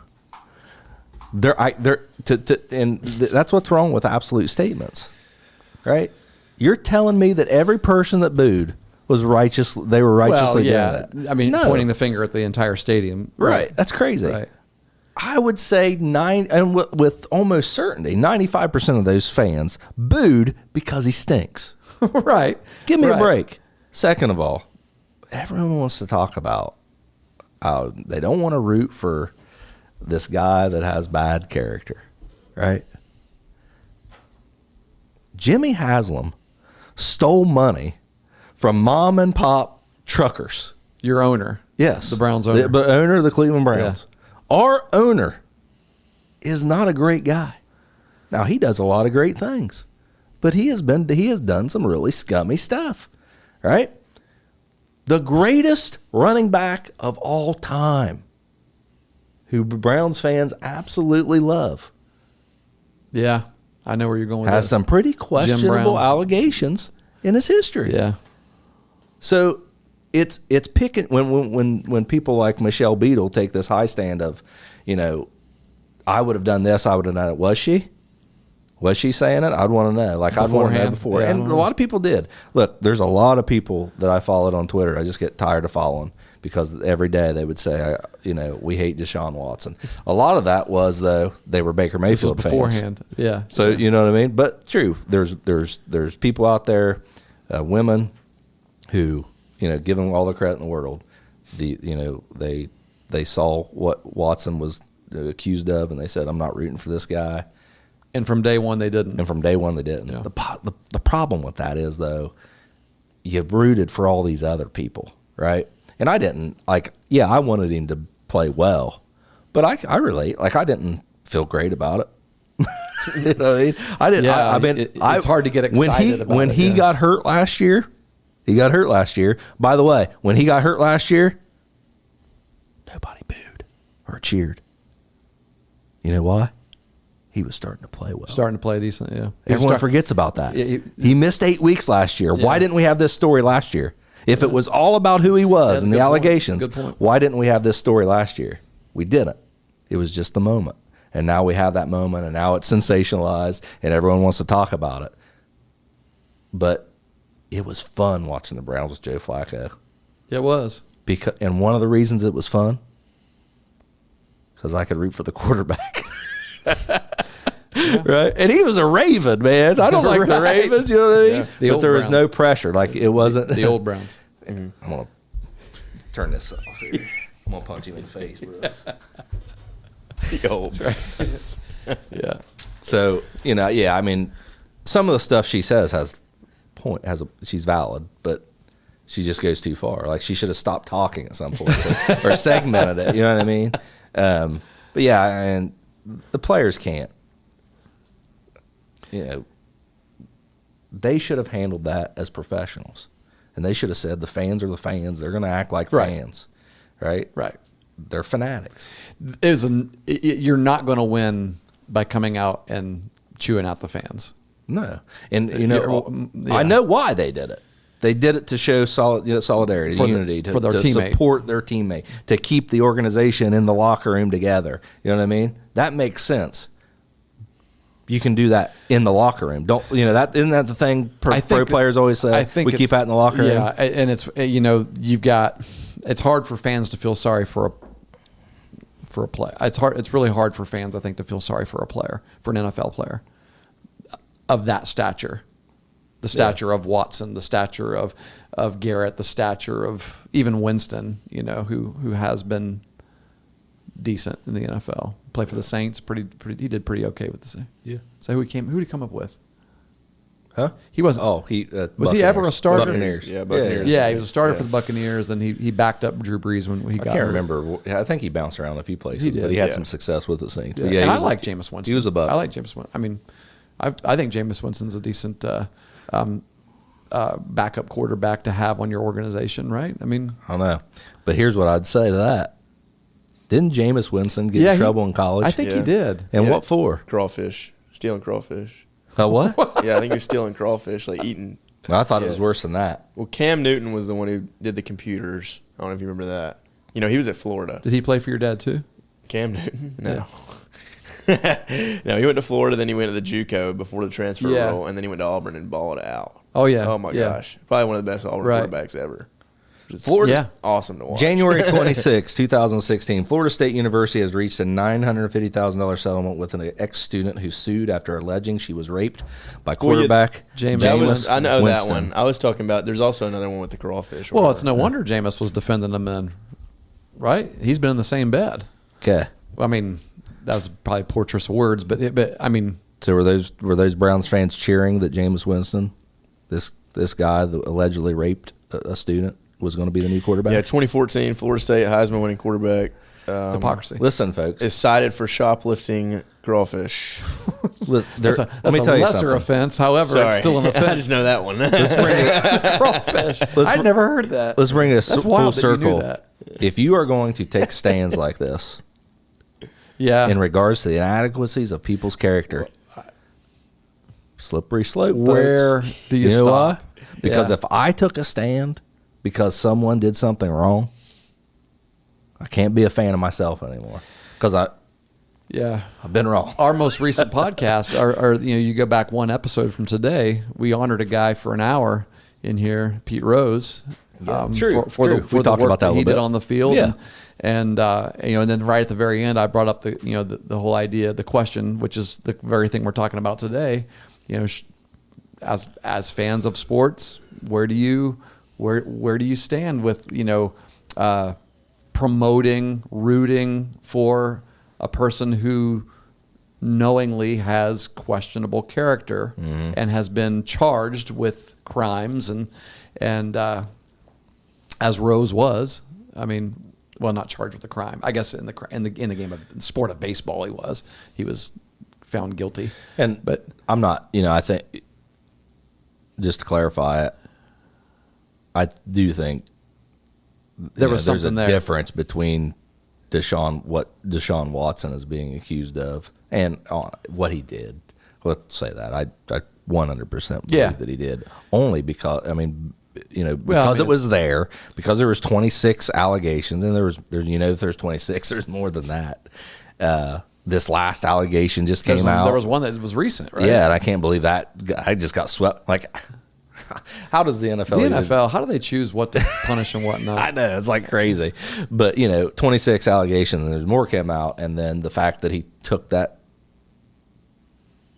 And that's what's wrong with absolute statements, right? You're telling me that every person that booed was righteous. They were righteously doing that. I mean, pointing the finger at the entire stadium. Right. That's crazy. Right. I would say with almost certainty, 95% of those fans booed because he stinks. Right. Give me a Right. break. Second of all, everyone wants to talk about how they don't want to root for this guy that has bad character, right? Jimmy Haslam stole money from mom and pop truckers. Your owner. Yes. The Browns owner. The owner of the Cleveland Browns. Yeah. Our owner is not a great guy. Now, he does a lot of great things, but he has done some really scummy stuff, right? The greatest running back of all time, who Browns fans absolutely love, Yeah. I know where you're going with has this. some pretty questionable Brown. allegations in his history. Yeah. So it's picking when people like Michelle Beadle take this high stand of, I would have done this, I would have done it. Was she? Was she saying it? I'd want to know. Like, I'd want to know Beforehand? before. Yeah, I And don't a know. lot of people did. Look, there's a lot of people that I followed on Twitter. I just get tired of following because every day they would say, we hate Deshaun Watson. A lot of that was, though, they were Baker This was Mayfield fans. beforehand. Yeah. So you know what I mean? But true, there's people out there, women who, give them all the credit in the world. They saw what Watson was accused of, and they said, "I'm not rooting for this guy." And from day one, they didn't. And from day one, they didn't. Yeah. The problem with that is, though, you rooted for all these other people, right? And I didn't I wanted him to play well, but I relate. Like, I didn't feel great about it. You know what I mean? I didn't. Yeah, it's hard to get excited about when it, he yeah. got hurt last year. He got hurt last year. By the way, when he got hurt last year, nobody booed or cheered. You know why? He was starting to play well. Starting to play decent, yeah. Everyone forgets about that. Yeah, he missed 8 weeks last year. Yeah. Why didn't we have this story last year? If it was all about who he was That's a and the good point. allegations, Good point. why didn't we have this story last year? We didn't. It was just the moment. And now we have that moment, and now it's sensationalized, and everyone wants to talk about it. But it was fun watching the Browns with Joe Flacco. It was. And one of the reasons it was fun, because I could root for the quarterback. Right? And he was a Raven, man. I don't like the Right. Ravens, you know what I mean? Yeah. The But old there was Browns. no pressure. Like, it wasn't. The old Browns. I'm going to turn this off here. I'm going to punch him in the face, bro. The old. Yeah. So, I mean, some of the stuff she says she's valid, but she just goes too far. Like, she should have stopped talking at some point or segmented it. You know what I mean? But yeah, and the players can't. They should have handled that as professionals, and they should have said the fans are the fans. They're going to act like Right. fans, right? Right. They're fanatics. You're not going to win by coming out and chewing out the fans. No, and Yeah. I know why they did it. They did it to show solidarity, For unity, for their to teammate. support their teammate, to keep the organization in the locker room together. You know what I mean? That makes sense. You can do that in the locker room. Don't that? Isn't that the thing pro players always say? I think we keep that in the locker room. Yeah, and it's you've got. It's hard for fans to feel sorry for a player. It's hard. It's really hard for fans, I think, to feel sorry for a player, for an NFL player of that stature, the stature of Watson, the stature of Garrett, the stature of even Winston. Who has been decent in the NFL. Play for the Saints. He did pretty okay with the Saints. Yeah. So who did he come up with? Huh? He wasn't. Oh, Was he ever a starter? Buccaneers. Yeah, Buccaneers. Yeah, he was a starter for the Buccaneers, and he backed up Drew Brees when he got. I can't hurt. remember. I think he bounced around a few places, He did. but he had Yeah. some success with the Saints. Yeah. But yeah, And he I was- like Jameis Winston. He was a Buck. I like Jameis Winston. I mean, I think Jameis Winston's a decent backup quarterback to have on your organization, right? I mean, I don't know. But here's what I'd say to that. Didn't Jameis Winston get in trouble in college? I think he Yeah. did. And Yeah. what for? Crawfish. Stealing crawfish. What? Yeah, I think he was stealing crawfish, like eating. I thought it Yeah. was worse than that. Well, Cam Newton was the one who did the computers. I don't know if you remember that. He was at Florida. Did he play for your dad too? Cam Newton? No. No, he went to Florida, then he went to the JUCO before the transfer Yeah. rule, and then he went to Auburn and balled out. Oh yeah. Oh my Yeah. gosh. Probably one of the best Auburn Right. quarterbacks ever. is Florida- awesome to watch. January 26, 2016, Florida State University has reached a $950,000 settlement with an ex-student who sued after alleging she was raped by quarterback Jameis I know Winston. that one. I was talking about. There's also another one with the crawfish. or Well, whatever. it's no wonder Jameis was defending him in, right? He's been in the same bed. Okay. I mean, that was probably poor choice of words, but I mean, So were those Browns fans cheering that Jameis Winston, this guy that allegedly raped a student, was going to be the new quarterback? Yeah, 2014 Florida State Heisman winning quarterback. hypocrisy. Listen, folks. Is cited for shoplifting crawfish. That's let a me tell you lesser something. offense. However, Sorry, it's still an I offense. just know that one. Crawfish. I'd never heard that. Let's bring this That's full wild that you knew circle. that. If you are going to take stands like this Yeah. in regards to the inadequacies of people's character, slippery slope, Where folks. do you know stop? why? Because Yeah. if I took a stand because someone did something wrong, I can't be a fan of myself anymore because I've been wrong. Our most recent podcast, you go back one episode from today, we honored a guy for an hour in here, Pete Rose, true, for true. the We talked work about that a he little did bit. on the field. Yeah. And then right at the very end, I brought up the whole idea, the question, which is the very thing we're talking about today. As fans of sports, where do you stand with promoting, rooting for a person who knowingly has questionable character and has been charged with crimes and as Rose was, I mean, well, not charged with a crime. I guess in the game of the sport of baseball, he was found guilty. But I'm not, I think, just to clarify it, I do think there was there's something a there. difference between what Deshaun Watson is being accused of and what he did. Let's say that. I 100% believe that he did. Only because, because it was there, because there was 26 allegations, and if there's 26, there's more than that. This last allegation just came out. There was one that was recent, right? Yeah, and I can't believe that. I just got swept. Like, how does the NFL? The NFL, how do they choose what to punish and what not? I know, it's like crazy. But, 26 allegations, and there's more came out, and then the fact that he took that,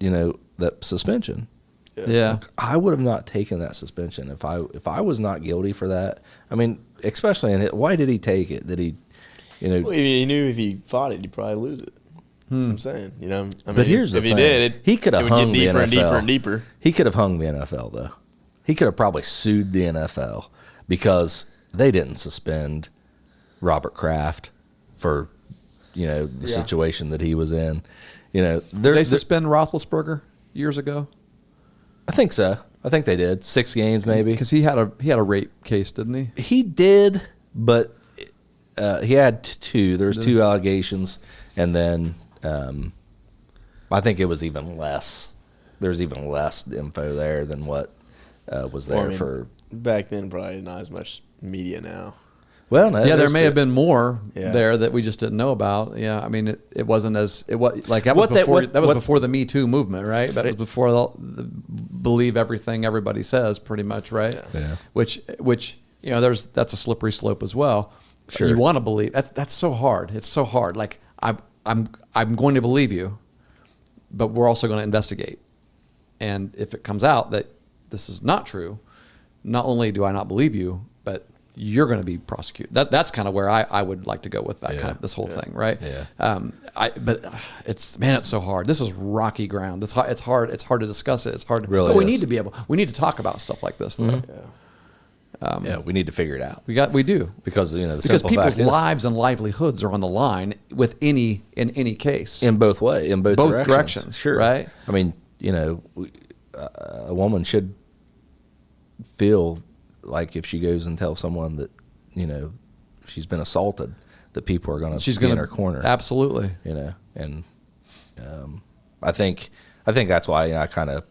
that suspension. Yeah. I would have not taken that suspension if I was not guilty for that. I mean, especially in it. Why did he take it? Did he, Well, he knew if he fought it, he'd probably lose it. That's what I'm saying. But here's the if thing. he did, He could have it would hung get deeper the and deeper NFL. and deeper. He could have hung the NFL, though. He could have probably sued the NFL because they didn't suspend Robert Kraft for, the situation that he was in. They suspend Roethlisberger years ago I think so. I think they did 6 games maybe. because he had a rape case, didn't he? He did, but he had 2. There was 2 allegations, and then I think it was even less. There was even less info there than what was there for. Back then, probably not as much media now. Well, no, There may have been more Yeah. there that we just didn't know about. Yeah, I mean, it wasn't as it was like that What was they- before what- that was what- before the Me Too movement, right? That was before the believe everything everybody says, pretty much, right? Yeah. Which that's a slippery slope as well. Sure. You want to believe that's so hard. It's so hard. Like I'm going to believe you, but we're also going to investigate. And if it comes out that this is not true, not only do I not believe you, but you're going to be prosecuted. That's kind of where I would like to go with that kind of this whole thing, right? Yeah. But it's so hard. This is rocky ground. It's hard. It's hard to discuss it. It's hard. Really but we is. need to talk about stuff like this, though. Yeah, we need to figure it out We do because the because simple people's fact is, lives and livelihoods are on the line in any case. in both directions. Sure, right? I mean, a woman should feel like if she goes and tells someone that she's been assaulted, that people are going to be in her corner. Absolutely. And I think that's why I kind of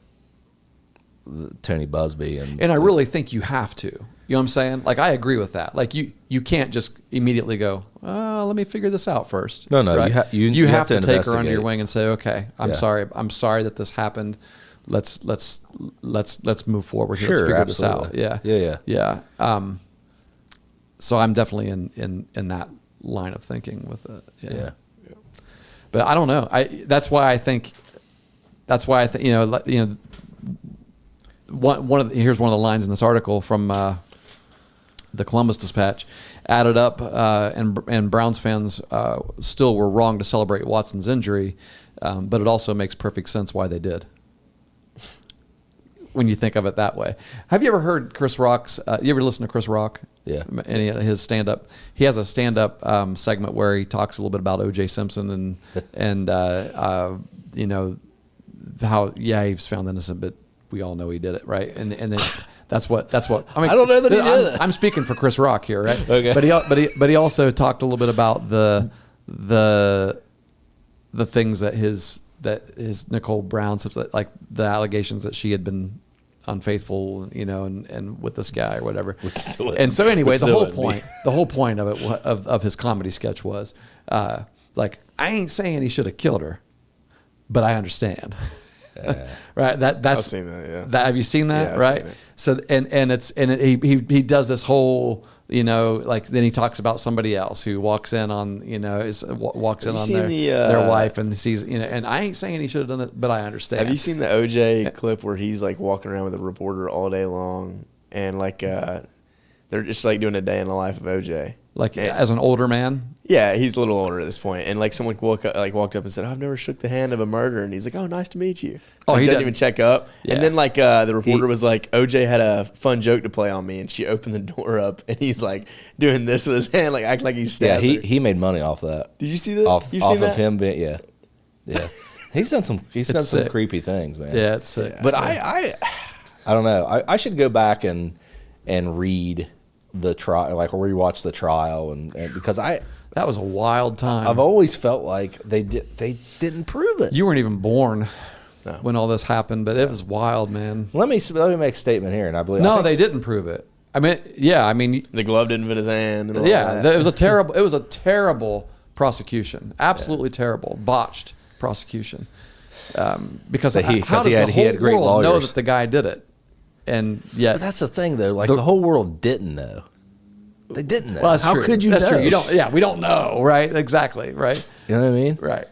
Tony Busby and I really think you have to. You know what I'm saying? Like, I agree with that. Like, you can't just immediately go, let me figure this out first. No, right? you have have to to take her under your investigate. wing and say, okay, I'm sorry that this happened. Let's move forward here. Sure, Let's figure this absolutely. out. Yeah. Yeah. so I'm definitely in that line of thinking with it. Yeah. But I don't know. That's why I think here's one of the lines in this article from the Columbus Dispatch. Added up, and Browns fans still were wrong to celebrate Watson's injury, but it also makes perfect sense why they did. When you think of it that way. Have you ever heard Chris Rock's? You ever listen to Chris Rock? Yeah. Any of his stand-up? He has a stand-up segment where he talks a little bit about O.J. Simpson and how he was found innocent, but we all know he did it, right? And then that's what I mean. I don't know that he did it. I'm speaking for Chris Rock here, right? Okay. But he also talked a little bit about the things that his Nicole Brown, like the allegations that she had been unfaithful, and with this guy or whatever. And so anyway, the whole point of it of his comedy sketch was like, I ain't saying he should have killed her, but I understand. Right. That's I've seen that. Yeah. Have you seen that? Yeah, I've right. seen it. So he does this whole, like then he talks about somebody else who walks in on, walks in on their wife and sees, and I ain't saying he should have done it, but I understand. Have you seen the OJ clip where he's like walking around with a reporter all day long and like they're just like doing a day in the life of OJ? Like as an older man? Yeah, he's a little older at this point. And like someone walked up and said, I've never shook the hand of a murderer. And he's like, oh, nice to meet you. Oh, he doesn't even check up. Yeah. And then like the reporter was like, OJ had a fun joke to play on me. And she opened the door up and he's like doing this with his hand, like acting like he's stabbed her. He made money off that. Did you see that? Off seen of that? him being, yeah. He's done some creepy things, man. Yeah, it's sick. But I don't know. I should go back and read the trial, like rewatch the trial, and because that was a wild time. I've always felt like they didn't prove it. You weren't even born when all this happened, but it was wild, man. Let me make a statement here, and I believe they didn't prove it. I mean, the glove didn't fit his hand. And all yeah, that. it was a terrible prosecution, absolutely terrible, botched prosecution. Because how does the whole world know that the guy did it? And yet, but that's the thing, though. Like the whole world didn't know. They didn't know. Well, that's how true. could you that's know? True. You don't. Yeah, we don't know, right? Exactly, right? You know what I mean? Right.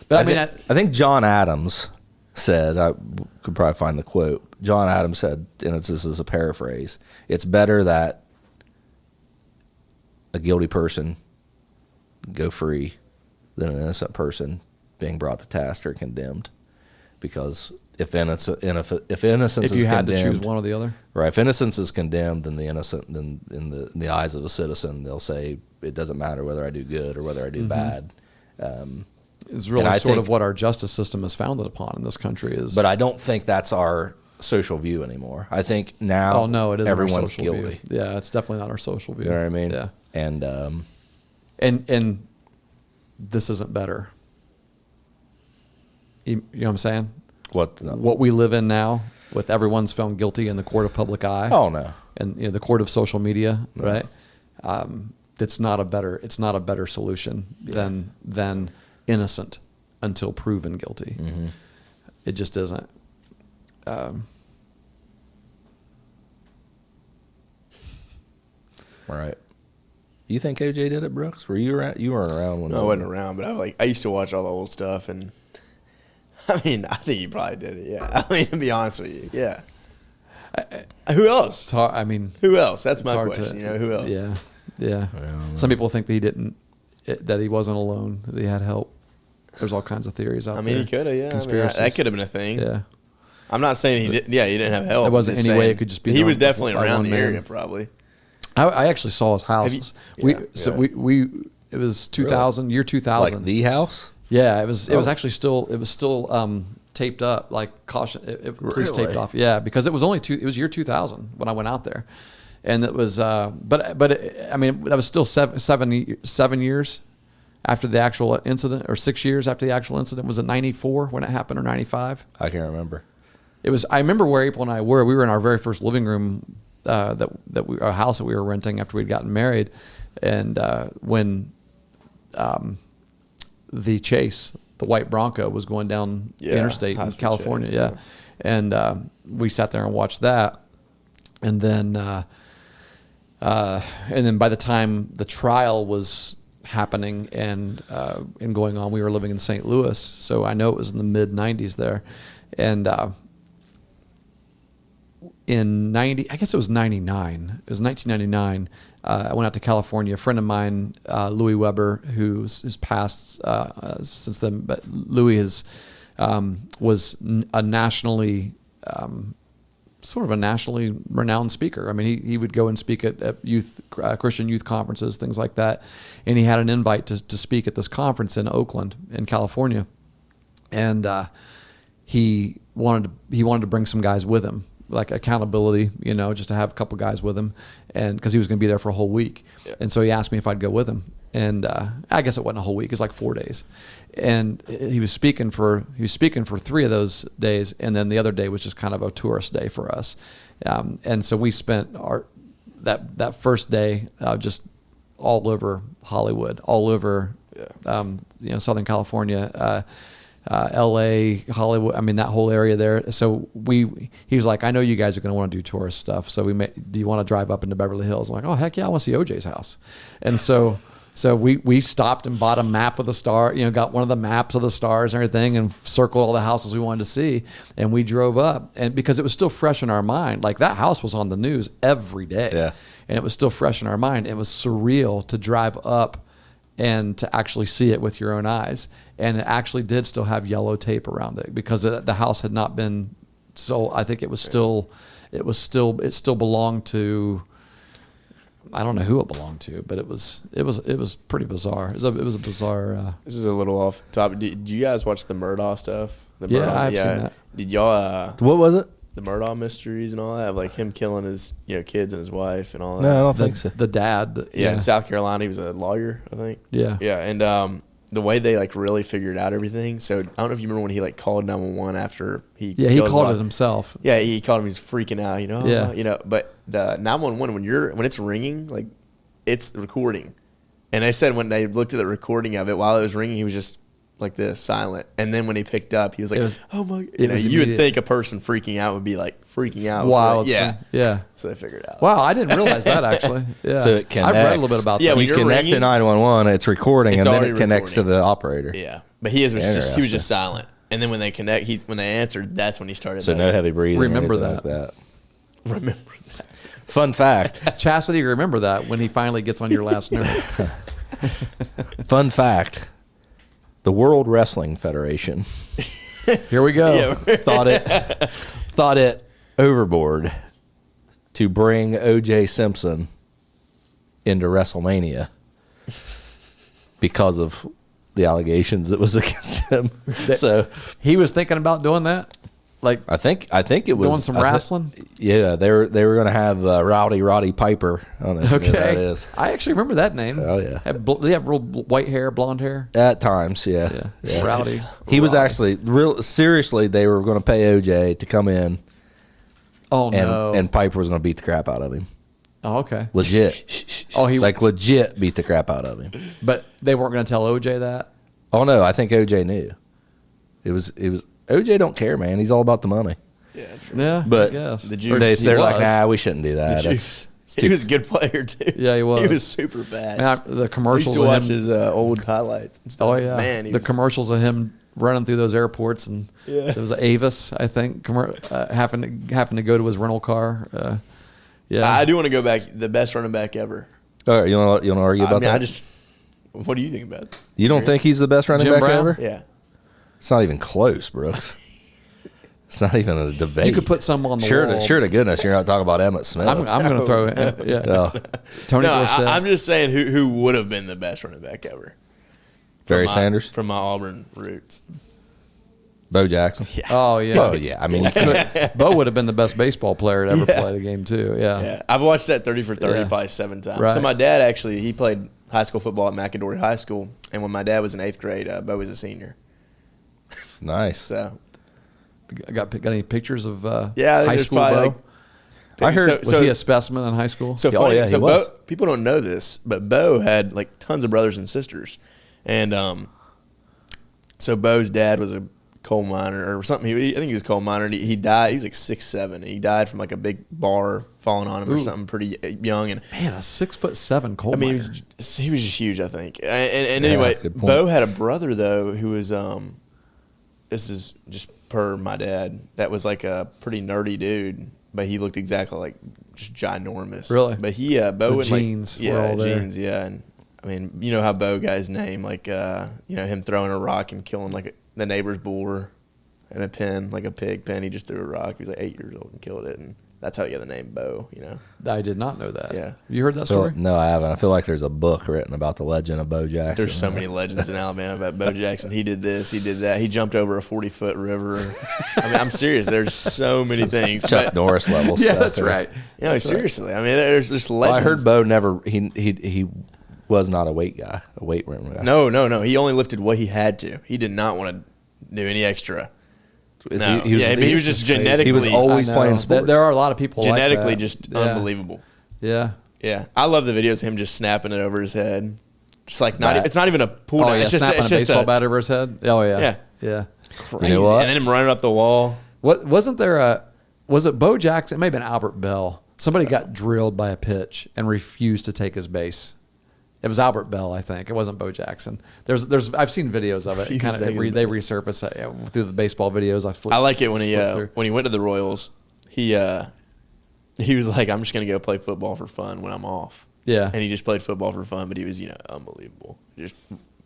But I think John Adams said, I could probably find the quote. John Adams said, and this is a paraphrase, it's better that a guilty person go free than an innocent person being brought to task or condemned. Because if innocence is condemned, you had to choose one or the other, right? If innocence is condemned, then the innocent, then in the eyes of a citizen, they'll say it doesn't matter whether I do good or whether I do bad. It's really sort of what our justice system is founded upon in this country. But I don't think that's our social view anymore. I think now, it is everyone's our social guilty. View. Yeah, it's definitely not our social view. You know what I mean? Yeah, and this isn't better. You know what I'm saying? What we live in now, with everyone's found guilty in the court of public eye. Oh no! And the court of social media, right? It's not a better solution than innocent until proven guilty. Mm-hmm. It just isn't. All right. You think OJ did it, Brooks? Were you around? You weren't around when. No, I wasn't around, but I used to watch all the old stuff, and I mean, I think he probably did it. Yeah, I mean, to be honest with you, yeah. Who else? It's hard, I mean, who else? That's my question. Who else? Yeah. Some people think that he didn't, that he wasn't alone, that he had help. There's all kinds of theories out there. I mean, he could have. Yeah, conspiracies. that could have been a thing. Yeah. I'm not saying he did. Yeah, he didn't have help. There wasn't any way it could just be. He was definitely by around one the area, man. probably. I actually saw his house. It was 2000, really? Year 2000. Like the house? Yeah, it was actually still taped up, like caution. Police taped off. Yeah, because it was it was year 2000 when I went out there, and it was. I mean, that was still 7 years after the actual incident, or 6 years after the actual incident. Was it 94 when it happened, or 95? I can't remember. It was. I remember where April and I were. We were in our very first living room, a house that we were renting after we'd gotten married, and when the Chase, the white Bronco, was going down the interstate in California. Chase, and we sat there and watched that, and then And then by the time the trial was happening and going on, we were living in St. Louis, so I know it was in the mid '90s there, and in '90, I guess it was '99. It was 1999. I went out to California. A friend of mine, Louis Weber, who's passed since then, but Louis was a nationally sort of a nationally renowned speaker. I mean, he would go and speak at youth Christian youth conferences, things like that. And he had an invite to speak at this conference in Oakland, in California. And he wanted to bring some guys with him, like accountability, just to have a couple guys with him, and because he was going to be there for a whole week. Yeah. And so he asked me if I'd go with him. And I guess it wasn't a whole week; it was like 4 days. And he was speaking for 3 of those days, and then the other day was just kind of a tourist day for us. And so we spent that first day just all over Hollywood, all over Southern California, L.A., Hollywood. I mean, that whole area there. So he was like, I know you guys are going to want to do tourist stuff. So do you want to drive up into Beverly Hills? I'm like, oh heck yeah, I want to see OJ's house. And so we stopped and bought a map of the star, got one of the maps of the stars and everything, and circled all the houses we wanted to see. And we drove up, and because it was still fresh in our mind, like that house was on the news every day. Yeah. And it was still fresh in our mind. It was surreal to drive up and to actually see it with your own eyes. And it actually did still have yellow tape around it because the house had not been sold. I think it still belonged to, I don't know who it belonged to, but it was pretty bizarre. It was a bizarre. This is a little off topic. Did you guys watch the Murdaugh stuff? I've seen that. Did y'all? What was it? The Murdaugh mysteries and all that, like him killing his kids and his wife and all that. No, I don't think so. The dad. Yeah, in South Carolina, he was a lawyer, I think. Yeah. Yeah, and the way they like really figured out everything. So I don't know if you remember when he like called 911 after he. Yeah, he called it himself. Yeah, he called him. He's freaking out. Yeah. But the 911 when it's ringing, like it's recording, and they said when they looked at the recording of it while it was ringing, he was just like this, silent. And then when he picked up, he was like, "Oh my!" You would think a person freaking out would be like freaking out. Wow. Yeah. So they figured it out. Wow, I didn't realize that actually. Yeah. So it connects. I've read a little bit about that. When you connect ringing, to 911, it's recording, and then it connects to the operator. Yeah, but he was just silent. And then when they when they answered, that's when he started. So no heavy breathing. Remember or anything that. like that. Remember that. Fun fact. Chastity, remember that when he finally gets on your last nerve. Fun fact. The World Wrestling Federation Here we go. thought it overboard to bring O.J. Simpson into WrestleMania because of the allegations that was against him. So he was thinking about doing that. Like I think it was doing some wrestling. Yeah, they were going to have Roddy Piper. I don't know if you know who that is. I actually remember that name. Oh yeah, they have real white hair, blonde hair. At times, yeah. Rowdy. He was actually seriously. They were going to pay OJ to come in. Oh no! And Piper was going to beat the crap out of him. Oh okay. Legit. He legit beat the crap out of him. But they weren't going to tell OJ that. Oh no, I think OJ knew. It was. OJ don't care, man. He's all about the money. Yeah, true. Yeah, but I guess. The juice. They're like, nah, we shouldn't do that. He was a good player too. Yeah, he was. He was super fast. The commercials. I used to watch his old highlights and stuff. Oh yeah, man. The commercials of him running through those airports, and it was Avis, I think, having to go to his rental car. Yeah, I do want to go back. The best running back ever. All right, you want to argue about that? What do you think about it? You don't think he's the best running Jim back Brown? ever? Yeah. It's not even close, Brooks. It's not even a debate. You could put some on the wall. Sure to goodness, you're not talking about Emmitt Smith. I'm going to throw it. Yeah. No. Tony Dorsett. I'm just saying who would have been the best running back ever. Barry Sanders? From my Auburn roots. Bo Jackson? Yeah. Oh, yeah. Oh, yeah. I mean, Bo would have been the best baseball player to ever play the game, too. Yeah. I've watched that 30 for 30 probably 7 times. Right. So my dad actually, he played high school football at McAdory High School. And when my dad was in 8th grade, Bo was a senior. Nice. So, got any pictures of high school Bo? I heard was he a specimen in high school? So funny. So Bo, people don't know this, but Bo had like tons of brothers and sisters, and so Bo's dad was a coal miner or something. I think he was a coal miner. And he died. He was like 6'7". He died from like a big bar falling on him or something pretty young. And Man, a 6'7" coal miner. he was just huge, I think. And anyway, Bo had a brother though who was this is just per my dad, that was like a pretty nerdy dude, but he looked exactly like just ginormous. Really? But he Bo the would jeans like were all there. jeans, yeah. And I mean, you know how Bo got his name, like him throwing a rock and killing like the neighbor's boar in a pen, like a pig pen. He just threw a rock. He was like 8 years old and killed it, and that's how he got the name Bo. I did not know that. Yeah. You heard that story? No, I haven't. I feel like there's a book written about the legend of Bo Jackson. There's so many legends in Alabama about Bo Jackson. He did this, he did that. He jumped over a 40-foot river. I mean, I'm serious. There's so many things. Chuck Norris level Yeah, stuff. that's right. Seriously. I mean, there's just legends. Well, I heard Bo never. He was not a weight guy, a weight room guy. No. He only lifted what he had to. He did not want to do any extra. No. He was just genetically. He was always I know. playing sports. There are a lot of people genetically like that. just Yeah. unbelievable. Yeah. Yeah, I love the videos of him just snapping it over his head. Just like it's not even a pull Oh, down. yeah, It's just snapping it's a just baseball bat over his head. Oh, yeah. Yeah. Yeah. crazy. You know what? And then him running up the wall. Wasn't there was it Bo Jackson? It may have been Albert Bell. Somebody got drilled by a pitch and refused to take his base. It was Albert Bell, I think. It wasn't Bo Jackson. I've seen videos of it. Kind of they resurface through the baseball videos. I like it when he went to the Royals. He was like, I'm just gonna go play football for fun when I'm off. Yeah, and he just played football for fun, but he was unbelievable. Just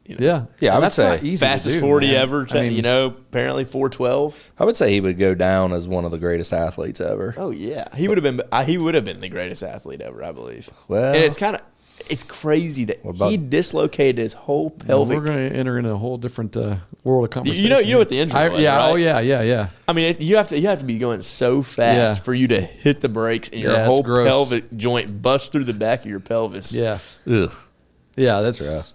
yeah. I would say fastest 40 ever. Apparently 412. I would say he would go down as one of the greatest athletes ever. Oh yeah, he would have been. He would have been the greatest athlete ever, I believe. Well, and it's crazy that he dislocated his whole pelvic. We're going to enter into a whole different world of conversation. You know what the injury was, yeah, right? Oh yeah. I mean, you have to be going so fast for you to hit the brakes and your whole pelvic joint bust through the back of your pelvis. Yeah. Ugh. Yeah, that's.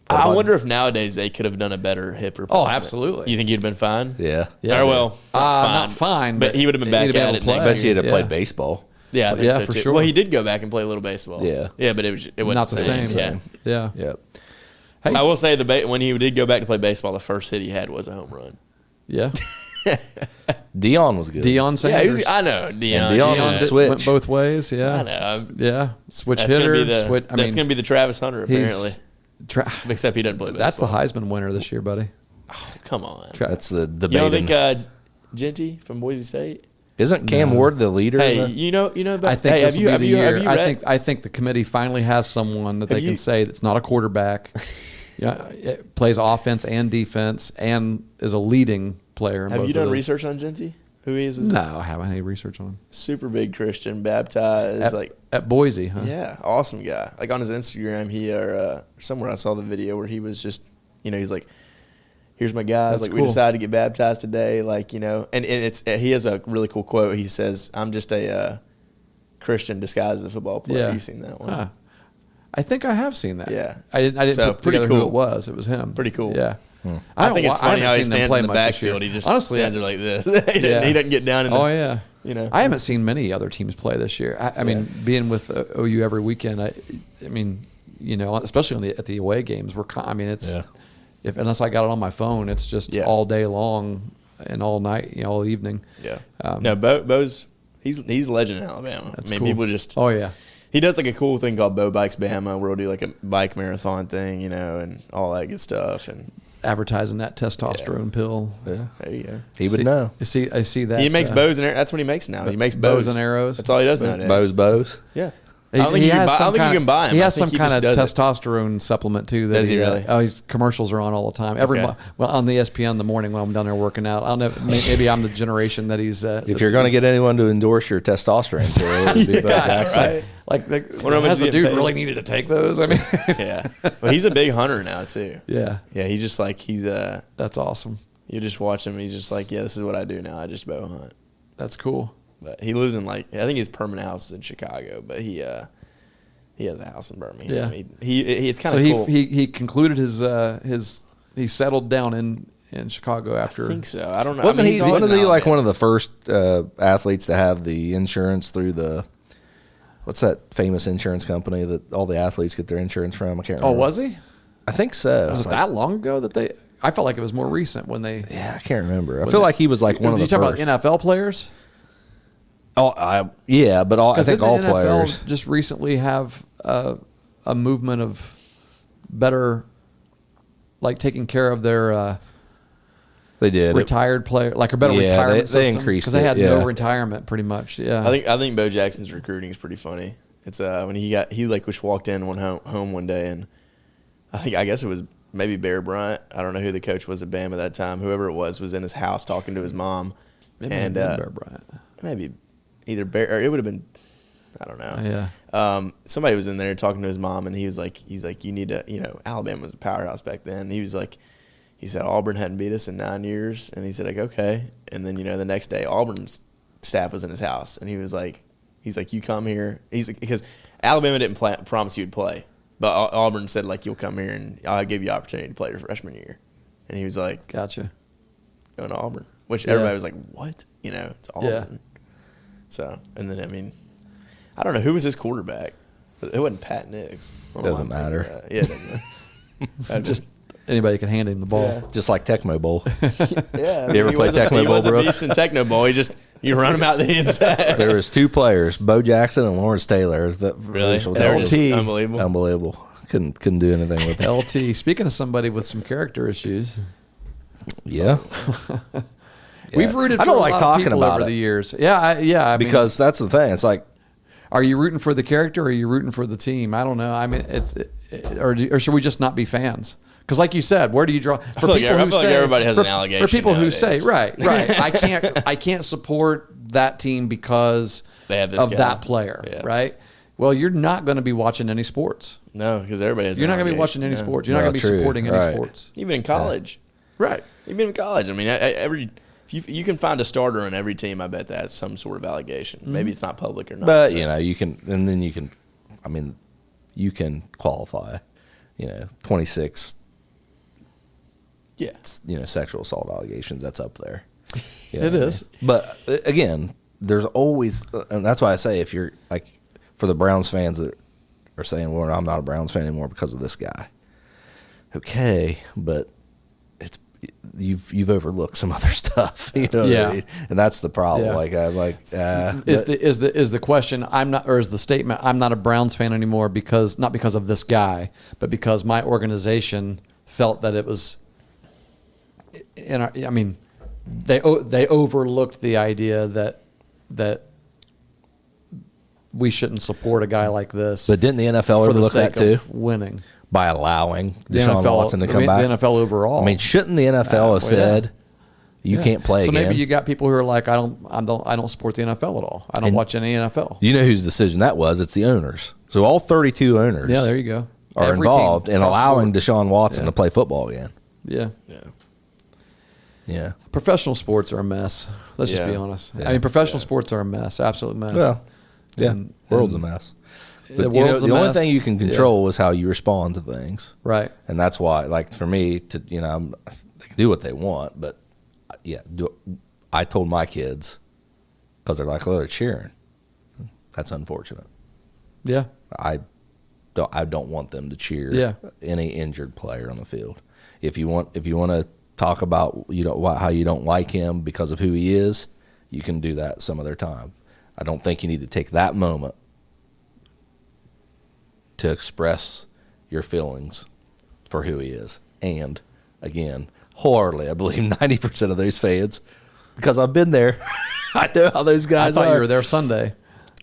I wonder if nowadays they could have done a better hip replacement. Oh, absolutely. You think he'd been fine? Yeah. Not fine, but he would have been back at it next year. I bet you'd have played baseball. Yeah, I think so for too. sure. Well, he did go back and play a little baseball. Yeah. Yeah, but it wasn't not the same. Yeah. Yep. I will say when he did go back to play baseball, the first hit he had was a home run. Yeah. Deion was good. Deion Sanders. I know Deion. Deion was a switch. Went both ways. Yeah. I know. Yeah. Switch That's hitter. That's going to be the Travis Hunter apparently. Except he doesn't play baseball. That's the Heisman winner this year, buddy. Oh, come on. That's the debate. You don't think Genty from Boise State? Isn't Cam Ward the leader? Hey, you know about. I think this will be the year. I think the committee finally has someone that they can say that's not a quarterback. It plays offense and defense and is a leading player. Have you done research on Genty? Who he is? No, I haven't any research on him. Super big Christian, baptized at Boise, huh? Yeah, awesome guy. Like on his Instagram, somewhere I saw the video where he was just, he's like, here's my guys. That's we decided to get baptized today. And he has a really cool quote. He says, "I'm just a Christian disguised as a football player." Yeah. You've seen that one? I think I have seen that. Yeah, I didn't put together who it was. It was him. Pretty cool. Yeah. I think it's funny how he stands in the backfield. He just stands there like this. He doesn't get down. I haven't seen many other teams play this year. I mean, being with OU every weekend, especially at the away games, unless I got it on my phone, it's just all day long and all night, all evening. Yeah. Bo's he's a legend in Alabama. Cool. People just. Oh yeah. He does like a cool thing called Bo Bikes Bama, where he'll do like a bike marathon thing, and all that good stuff, and advertising that testosterone pill. Yeah, there you go. He would know. I see that. He makes bows and arrows. That's what he makes now. He makes bows and arrows. That's all he does nowadays. Bows. Yeah. I don't think you can buy him. He has some kind of testosterone supplement too. Does he really? Oh, his commercials are on all the time. On the ESPN in the morning when I'm down there working out. I don't know. Maybe I'm the generation that he's. If you're going to get anyone to endorse your testosterone pill, it would be Bo Jackson. Right? Has the dude really needed to take those? I mean, yeah. Well, he's a big hunter now too. Yeah. Yeah. He's just That's awesome. You just watch him. He's just like, yeah, this is what I do now. I just bow hunt. That's cool. But he lives in I think his permanent house is in Chicago, but he has a house in Birmingham. Yeah. It's kind of cool. He concluded he settled down in Chicago after. I think so. I don't know. Wasn't he like one of the first athletes to have the insurance through what's that famous insurance company that all the athletes get their insurance from? I can't remember. Oh, was he? I think so. Was it that long ago that they? I felt like it was more recent when they. Yeah, I can't remember. I feel like he was like one of the You talking first. about NFL players? Oh, but I think all NFL players just recently have a movement of better, like taking care of their they did retired player, like a better Yeah, retirement they system increased because they had it, yeah. no retirement pretty much. Yeah, I think Bo Jackson's recruiting is pretty funny. It's when he just walked in home one day, and I guess it was maybe Bear Bryant. I don't know who the coach was at Bama at that time. Whoever it was in his house talking to his mom, and Bear Bryant. maybe either Bear or it would have been, I don't know. Yeah. Somebody was in there talking to his mom, and he's like, you need to, Alabama was a powerhouse back then. He said Auburn hadn't beat us in 9 years, and he said like, okay. And then the next day Auburn's staff was in his house, and he's like, you come here. He's like, because Alabama didn't promise you would play, but Auburn said like, you'll come here and I'll give you opportunity to play your freshman year. And he was like, Gotcha. going to Auburn, which everybody was like, what? It's Auburn. Yeah. So, and then, I don't know. Who was his quarterback? It wasn't Pat Nix. I don't know Doesn't why I'm matter. thinking that. Yeah, it doesn't matter. Just anybody can hand him the ball. just like Tecmo Bowl. Yeah. You ever play Tecmo Bowl, He wasn't Brooks? beast in Techno Bowl. You run him out the inside. There was 2 players, Bo Jackson and Lawrence Taylor. That Really? initial They were doubles. just unbelievable. Unbelievable. Couldn't do anything with it. LT. Speaking of somebody with some character issues, Yeah. we've rooted for I don't a like lot of talking people about over it. the years. Yeah, I mean, Because that's the thing. It's like, are you rooting for the character or are you rooting for the team? I don't know. I mean, or should we just not be fans? Because, like you said, where do you draw? I feel like everybody has an allegation For people who say, nowadays. right, I can't support that team because They have this of guy. that player, Yeah. right? Well, you're not going to be watching any sports. No, because everybody has. You're an not going to be allegation. watching any No. sports. You're not No, going to be true. supporting any Right. sports. Even in college. Right. Even in college. I mean, if you can find a starter on every team, I bet that has some sort of allegation. Mm-hmm. Maybe it's not public or not. but you can, and then you can, you can qualify, 26, yeah. sexual assault allegations. That's up there. It is. But again, there's always, and that's why I say if you're like, for the Browns fans that are saying, well, I'm not a Browns fan anymore because of this guy. Okay, but you've overlooked some other stuff, what I mean? And that's the problem. Yeah. Like I'm like, Is the question I'm not, or is the statement I'm not a Browns fan anymore because not because of this guy, but because my organization felt that it was. I mean, they overlooked the idea that we shouldn't support a guy like this. But didn't the NFL for the overlook that sake too of winning? by allowing The Deshaun NFL, Watson to come back? The NFL overall. I mean, shouldn't the NFL have said you can't play so again? maybe you got people who are like, I don't support the NFL at all. I don't watch any NFL. You know whose decision that was? It's the owners. So all 32 owners. Yeah, there you go. Are Every team involved in across the allowing board. Deshaun Watson Yeah. to play football again. Yeah. Yeah. Yeah. Professional sports are a mess. Let's just Yeah. be honest. Yeah. I mean, professional sports are a mess, absolute mess. Well, yeah. And- world's and- a mess. The But world's a the only mess. thing you can control is how you respond to things. Right. And that's why, like, for me, they can do what they want, but I told my kids, because they're like, oh, they're cheering. That's unfortunate. Yeah. I don't want them to cheer any injured player on the field. If you want to talk about how you don't like him because of who he is, you can do that some other time. I don't think you need to take that moment to express your feelings for who he is. And again, wholeheartedly, I believe 90% of those fans, because I've been there. I know how those I guys thought are. you were there Sunday.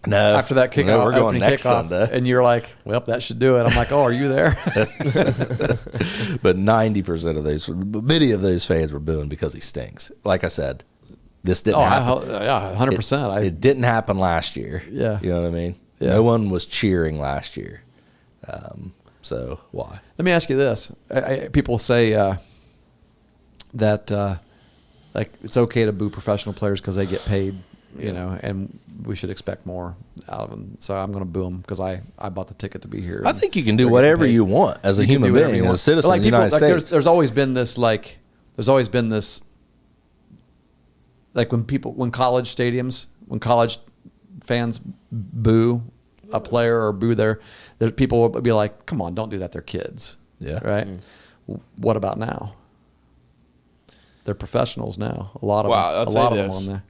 No, After that kickoff, no, we're going opening next kickoff, Sunday. and you're like, "Well, that should do it." I'm like, "Oh, are you there?" But 90% of many of those fans were booing because he stinks. Like I said, this didn't happen. 100%. It didn't happen last year. Yeah. You know what I mean? Yeah. No one was cheering last year. So why? Let me ask you this: people say that like it's okay to boo professional players because they get paid, and we should expect more out of them. So I'm going to boo them because I bought the ticket to be here. I think you can do whatever you want as a human being, as a citizen of the United States. There's always been this like when college stadiums, when college fans boo a player or boo their people will be like, come on, don't do that. They're kids. Yeah. Right. What about now? they're professionals now. A lot of Wow, I'll them, a tell lot you of them this. on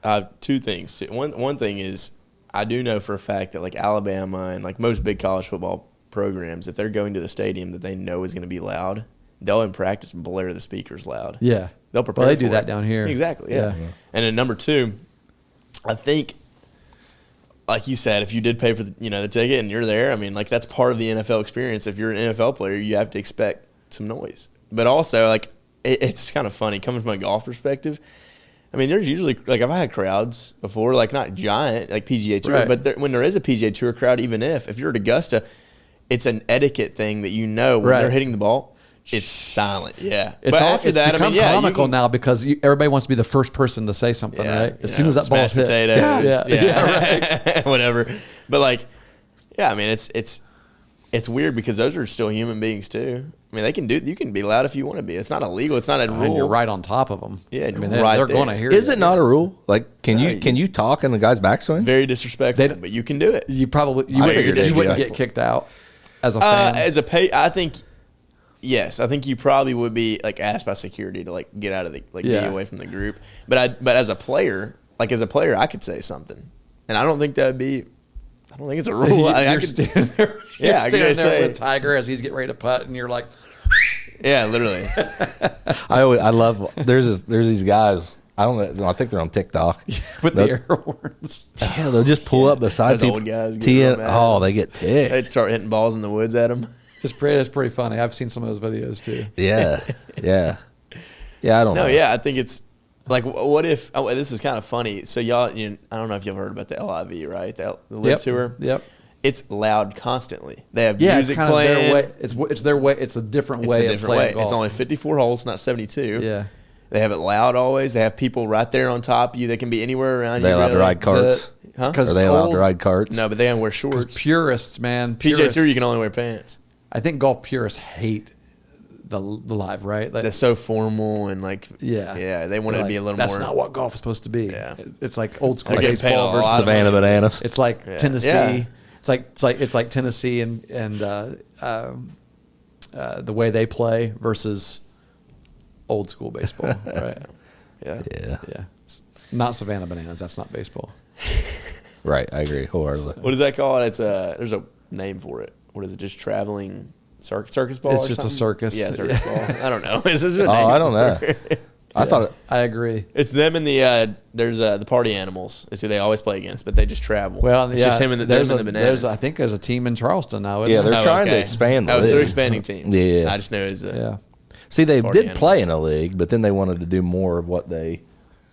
there. Two things. One thing is, I do know for a fact that like Alabama and like most big college football programs, if they're going to the stadium that they know is going to be loud, they'll in practice blare the speakers loud. Yeah, They'll prepare. Well, they do for that it. down here. Exactly. Yeah. And then number two, I think, like you said, if you did pay for the ticket and you're there, I mean, like that's part of the NFL experience. If you're an NFL player, you have to expect some noise. But also, like it's kind of funny coming from a golf perspective. I mean, there's usually like I've had crowds before, like not giant like PGA Tour, Right. but when there is a PGA Tour crowd, even if you're at Augusta, it's an etiquette thing that when Right. they're hitting the ball, it's silent. Yeah, It's but all, after it's that, become I mean, yeah, you comical can- now because everybody wants to be the first person to say something, Yeah, right? As soon as that ball's smashed hit, potatoes, yeah. whatever. But like, yeah, I mean, it's weird because those are still human beings too. I mean, you can be loud if you want to be. It's not illegal. It's not a rule. And you're right on top of them. Yeah, I mean, right they're there. going to hear Is you. it not a rule? Like, can No, you talk in the guy's backswing? Very disrespectful, They- but you can do it. You probably I figured you it'd wouldn't be get kicked out as a fan. I think, yes, I think you probably would be like asked by security to like get out of the be Yeah. away from the group. But as a player, I could say something, and I don't think that would be. I don't think it's a rule. I You're could, standing there, Yeah, I you're could standing there say- with Tiger as he's getting ready to putt, and you're like, yeah, literally. I love there's these guys. I don't know. I think they're on TikTok. with They'll- the air horns. Yeah, they'll just pull up beside Those people. old guys get teeing- real mad. oh, they get They'd ticked. start hitting balls in the woods at them. It's pretty funny. I've seen some of those videos too. Yeah, yeah, yeah. I don't know. No, yeah, I think it's like, what if? Oh, this is kind of funny. So y'all, I don't know if you've heard about the LIV, right? The Live Yep. Tour. Yep. It's loud constantly. They have Yeah, music it's kind of playing. their way. It's their way. It's a different It's way a of different playing way. golf. It's only 54 holes, not 72. Yeah. They have it loud always. They have people right there on top of you. They can be anywhere around They you. allowed to really. ride carts. Huh? Are they allowed to ride carts? No, but they don't wear 'Cause shorts. purists, man. PJ Purists, Tour, you can only wear pants. I think golf purists hate the live, right? Like, That's so formal and like, yeah. they want it They're to be a like, little that's more. not what golf is supposed to be. Yeah. It's like old school They're getting paid baseball a lot versus of Savannah Bananas. It's like Yeah. Tennessee. Yeah. It's like Tennessee and the way they play versus old school baseball, right? Yeah. Yeah, Yeah, it's not Savannah Bananas. That's not baseball. right. I agree wholeheartedly. What is that called? There's a name for it. What is it? Just traveling circus ball? It's or just a something? circus. Yeah, circus ball. I don't know. It's just a Oh, name I don't know. for it. I thought it. I agree. It's them and there's the Party Animals is who they always play against, but they just travel. Well, it's yeah, just him and the Bananas. I think there's a team in Charleston now. Isn't Yeah, there? they're trying to expand the Oh, so they're league. expanding teams. Yeah. I just know it's yeah. See, they Party did animals. play in a league, but then they wanted to do more of what they.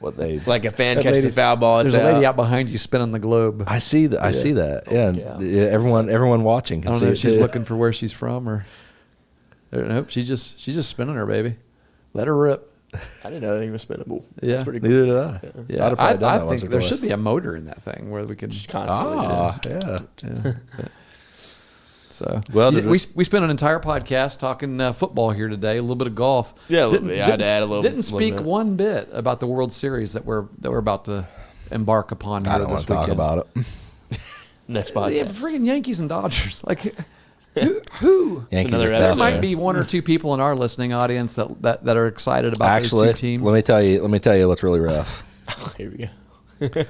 like a fan That catches a lady's- foul ball. It's There's a lady out behind you spinning the globe. I see that. I see that. Yeah, and yeah. yeah, everyone watching I can don't see know it if she's too. looking for where she's from or. Nope, she's just spinning her baby. Let her rip. I didn't know they was spinnable. Yeah. That's pretty cool. Neither did I. Yeah, I'd have probably done that once think or there twice. should be a motor in that thing where we could Just constantly. Yeah. Yeah. So Well, yeah, did we spent an entire podcast talking football here today, a little bit of golf. Yeah, a little bit. I had to add a little- Didn't little speak bit. one bit about the World Series that we're about to embark upon here I don't want this to talk weekend. about it. Next Yeah, podcast. freaking Yankees and Dodgers. Like who? Yankees another are There tough. episode. might be one or two people in our listening audience that are excited about Actually, those two teams. let me tell you what's really rough. Here we go.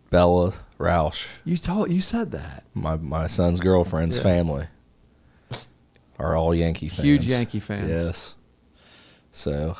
Bella Roush, you said that. my son's girlfriend's Yeah. family, are all Yankee fans. Huge Yankee fans. Yes. So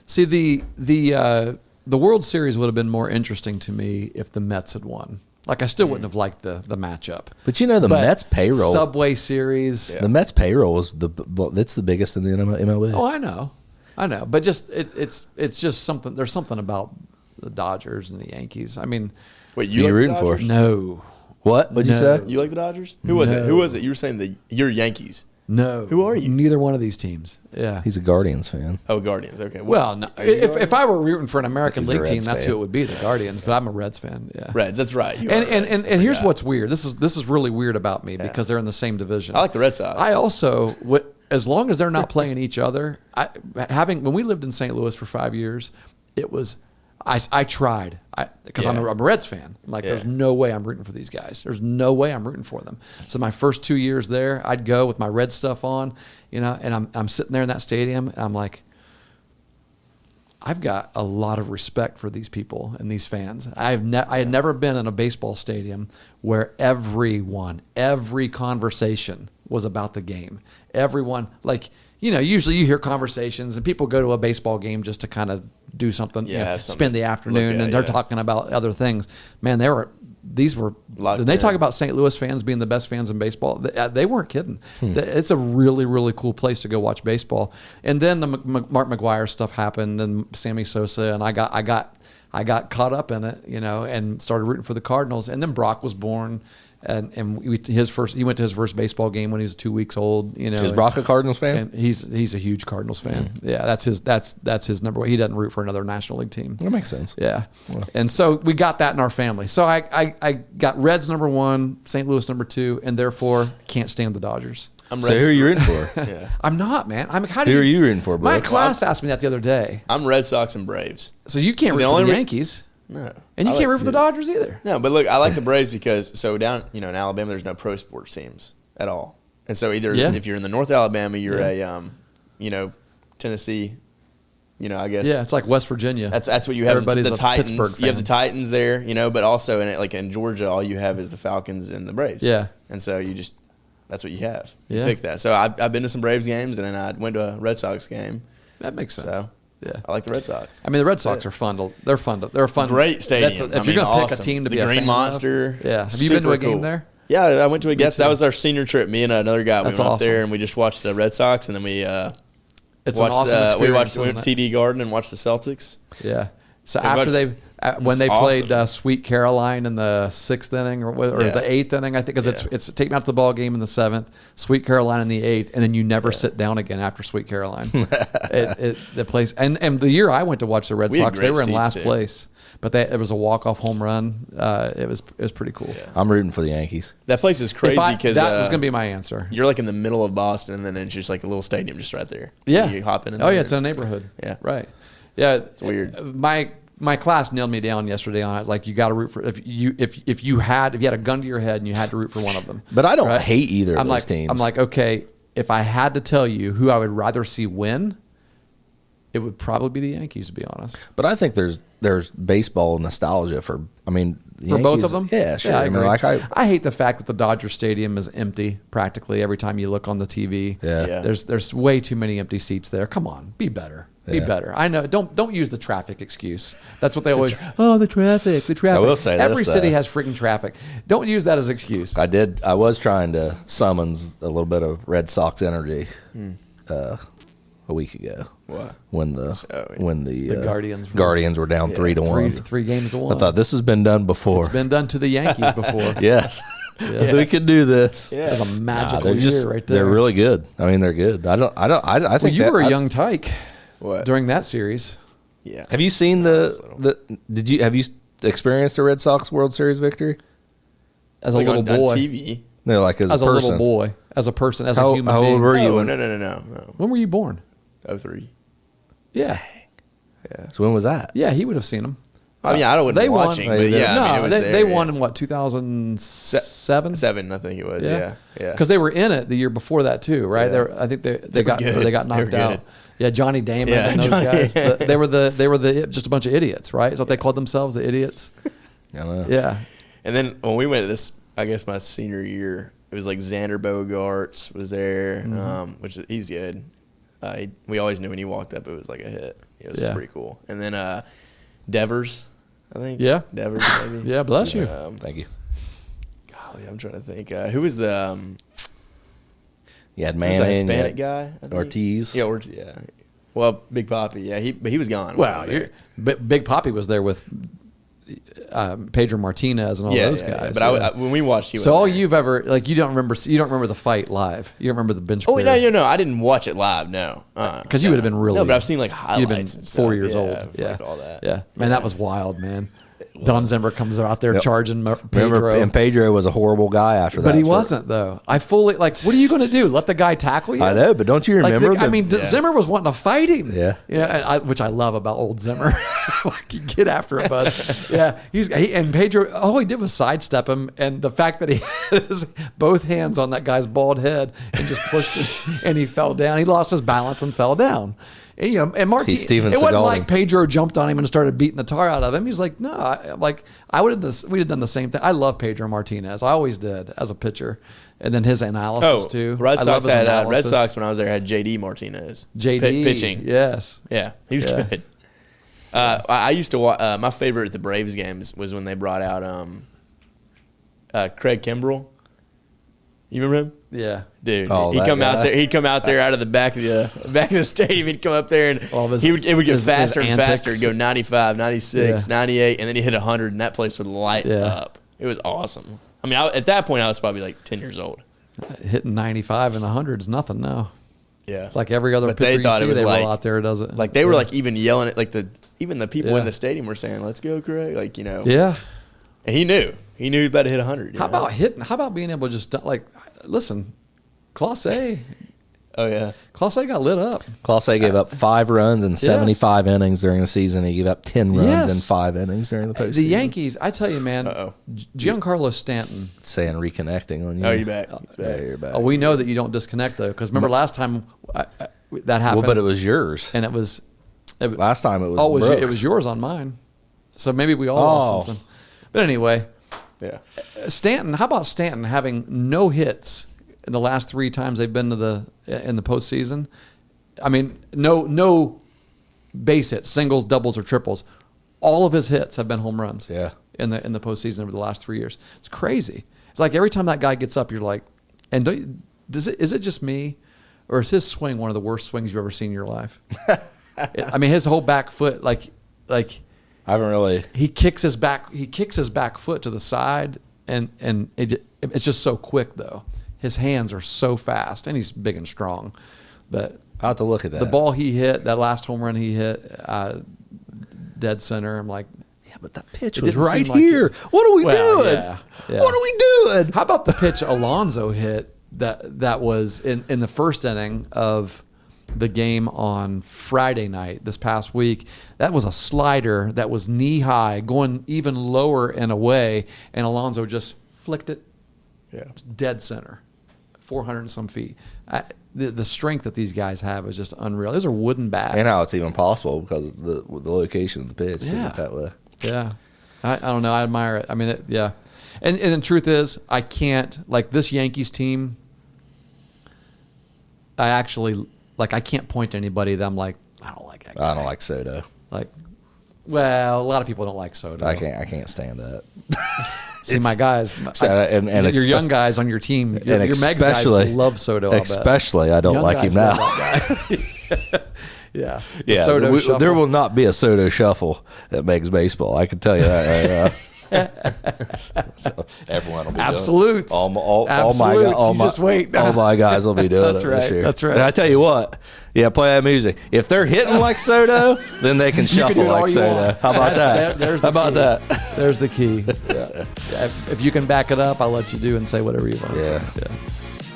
See, the World Series would have been more interesting to me if the Mets had won. Like, I still wouldn't have liked the matchup. But you know the But Mets payroll. Subway Series. The Mets payroll is it's the biggest in the MLB. Oh, I know. But just it's just something. There's something about the Dodgers and the Yankees. I mean, Wait, Who you like the rooting for? Dodgers? no, What? What'd you No. say? You like the Dodgers? Who was it? No. Who was it? You were saying you're Yankees. no. Who are you? Neither one of these teams. Yeah. He's a Guardians fan. Oh, Guardians. Okay. Well, no, Are you if I were rooting for an American He's a League team, Reds that's fan. who it would be, the Guardians. But I'm a Reds fan. Yeah. Reds. That's right. You And are and, Reds. and, and here's Yeah. what's weird. This is really weird about me because they're in the same division. I like the Red Sox. I also as long as they're not playing each other. When we lived in St. Louis for 5 years, I tried because I'm a Reds fan. I'm like, there's no way I'm rooting for these guys. There's no way I'm rooting for them. So my first 2 years there, I'd go with my Red stuff on, and I'm sitting there in that stadium, and I'm like, I've got a lot of respect for these people and these fans. I had never been in a baseball stadium where every conversation was about the game. Everyone, usually you hear conversations and people go to a baseball game just to kind of do something, spend the afternoon, and they're talking about other things. Man, when they talk about St. Louis fans being the best fans in baseball, they weren't kidding. It's a really, really cool place to go watch baseball. And then the Mark McGwire stuff happened, and Sammy Sosa, and I got caught up in it, and started rooting for the Cardinals. And then Brock was born. And he went to his first baseball game when he was 2 weeks old. Is Brock a Cardinals fan? And he's a huge Cardinals fan. Yeah, that's his number one. He doesn't root for another National League team. That makes sense. Yeah, and so we got that in our family. So I got Reds number one, St. Louis number two, and therefore can't stand the Dodgers. So who are you rooting for? I'm not, man. Who are you rooting for, bro? My class asked me that the other day. I'm Red Sox and Braves. So you can't root for the Yankees. No. And you can't root for the Dodgers either. No, but look, I like the Braves because down, in Alabama, there's no pro sports teams at all. And so either if you're in the North Alabama, you're Tennessee, I guess. Yeah, it's like West Virginia. That's what you have. Everybody's the Titans. Pittsburgh fan. You have the Titans there, but also in Georgia, all you have is the Falcons and the Braves. Yeah. And so that's what you have. You Yeah. pick that. So I've been to some Braves games, and then I went to a Red Sox game. That makes sense. So yeah, I like the Red Sox. I mean, the Red Sox are fun. They're fun. They're a fun. Great stadium. If you're going to pick a team to be a Green fan Monster. Of, yeah. Have you been to a game there? Yeah, I went to a guest. That was our senior trip. Me and another guy. That's we went awesome. up there and we just watched the Red Sox, and then we It's watched an awesome experience. we went to TD Garden and watched the Celtics. Yeah. So after when they played Sweet Caroline in the 6th inning or the 8th inning, I think, because it's take me out to the ball game in the 7th, Sweet Caroline in the 8th, and then you never sit down again after Sweet Caroline. The place and the year I went to watch the Red Sox, they were in last place, but it was a walk-off home run. It was pretty cool. Yeah. I'm rooting for the Yankees. That place is crazy because that was going to be my answer. You're like in the middle of Boston, and then it's just like a little stadium just right there. Yeah, you hop in. It's in a neighborhood. Yeah, right. Yeah, it's weird. My class nailed me down yesterday on it. It's like you got to root for if you had a gun to your head and you had to root for one of them. But I don't hate either of those teams. I'm like, okay, if I had to tell you who I would rather see win, it would probably be the Yankees, to be honest. But I think there's baseball nostalgia for Yankees, both of them. Yeah, sure. Yeah, I agree. I hate the fact that the Dodger Stadium is empty practically every time you look on the TV. Yeah. There's way too many empty seats there. Come on, be better. Be better. I know. Don't use the traffic excuse. That's what they always. The traffic. I will say every this, city has freaking traffic. Don't use that as an excuse. I was trying to summons a little bit of Red Sox energy a week ago. What? When the Guardians were down 3-1. 3 games to 1. I thought this has been done before. It's been done to the Yankees before. Yes. Yeah. We could do this. Yeah. It was a magical year right there. They're really good. I mean, they're good. I think you were a young tyke. What? During that series. Yeah. Have you seen have you experienced the Red Sox World Series victory? As a little boy. On TV? No, like as a person. Little boy. As a person. As a human being. How old were you? No. When were you born? 03. Yeah. Yeah. So when was that? Yeah, he would have seen them. I mean, I wasn't they watching, won. but yeah. They won in what, 2007? 7, I think it was. Yeah. Because they were in it the year before that too, right? Yeah. I think they got knocked out. Yeah, Johnny Damon Yeah, and those guys. They were the just a bunch of idiots, right? Is what they called themselves, the idiots. Yeah. And then when we went to this, I guess my senior year, it was like Xander Bogaerts was there, which he's good. We always knew when he walked up, it was like a hit. It was pretty cool. And then Devers, I think. Yeah. Devers, maybe. Yeah, bless you. Thank you. Golly, I'm trying to think. Who was the you had Manning, Manning, Hispanic guy? Ortiz. Yeah, Ortiz. Yeah. Well, Big Papi. Yeah, he was gone. Wow, Big Papi was there with Pedro Martinez and all those guys. Yeah. But when we watched, he was so all there. you've ever you don't remember the fight live. You don't remember the bench. Oh clear. no, I didn't watch it live. No, because you would have been really. No, but I've seen like highlights. You'd been and 4 stuff. years old. Yeah, all that. Yeah, man, that was wild, man. Don Zimmer comes out there charging Pedro. Remember, and Pedro was a horrible guy after that. But he wasn't, though. I fully, what are you going to do? Let the guy tackle you? I know, but don't you remember? Zimmer was wanting to fight him. Yeah. Yeah, which I love about old Zimmer. You get after him, bud. Yeah. And Pedro, all he did was sidestep him. And the fact that he had both hands on that guy's bald head and just pushed him, and he fell down. He lost his balance and fell down. And Martin, it wasn't like Pedro jumped on him and started beating the tar out of him. He's like, no, I would have this. We'd have done the same thing. I love Pedro Martinez. I always did as a pitcher, and then his analysis too. Red Sox when I was there had JD Martinez. Pitching. Yes. Yeah, he's good. I used to watch. My favorite at the Braves games was when they brought out Craig Kimbrell. You remember him? Yeah, dude. He'd come out there. He'd come out there out of the back of the stadium. He'd come up there and it would get faster and faster. It'd go 95, 96, 98, and then he hit 100, and that place would light up. It was awesome. I mean, at that point, I was probably like 10 years old. Hitting 95 and 100 is nothing now. Yeah, it's like every other pitcher you see out there does it. Like they were like even yelling at even the people in the stadium were saying, "Let's go, Craig!" Yeah, and he knew he was about to hit 100. How about being able to just listen, Class A. Oh yeah, Class A got lit up. Class A gave up 5 runs in 75 innings during the season. He gave up 10 runs in 5 innings during the postseason. The Yankees, I tell you, man, Giancarlo Stanton. Saying reconnecting on you. Oh, you're back. He's back. You're back. Oh, we know that you don't disconnect though, because remember last time that happened. Well, but it was yours, and it was last time it was. Oh, it was yours on mine. So maybe we all lost something. But anyway, yeah. Stanton. How about Stanton having no hits in the last 3 times they've been in the postseason? I mean, no base hits, singles, doubles, or triples. All of his hits have been home runs. Yeah. In the postseason over the last 3 years, it's crazy. It's like every time that guy gets up, you're like, and is it just me, or is his swing one of the worst swings you've ever seen in your life? I mean, his whole back foot, like I haven't really. He kicks his back foot to the side, and it's just so quick though. His hands are so fast, and he's big and strong. But I'll have to look at that. The ball he hit, that last home run he hit, dead center. I'm like, yeah, but that pitch was right here. What are we doing? Yeah. What are we doing? How about the pitch Alonso hit that was in the first inning of the game on Friday night this past week? That was a slider that was knee high, going even lower and away, and Alonso just flicked it dead center. 400 and some feet. The strength that these guys have is just unreal. Those are wooden bats. And how it's even possible because of the location of the pitch. Yeah. That way. Yeah. I don't know. I admire it. I mean, And the truth is, I can't, this Yankees team, I can't point to anybody that I'm like, I don't like that guy. I don't like Soto. Well, a lot of people don't like Soto. I can't stand that. See, my guys, and your young guys on your team, your Meg guys love Soto. Especially, I don't like him now. Yeah. Soto there will not be a Soto shuffle at Meg's baseball. I can tell you that right now. So everyone will be absolutes. Doing it. All my guys will be doing it this year. That's right. And I tell you what, play that music. If they're hitting like Soto, then they can shuffle like Soto. How about that? How about that? There's the key. Yeah. If you can back it up, I'll let you do and say whatever you want to say.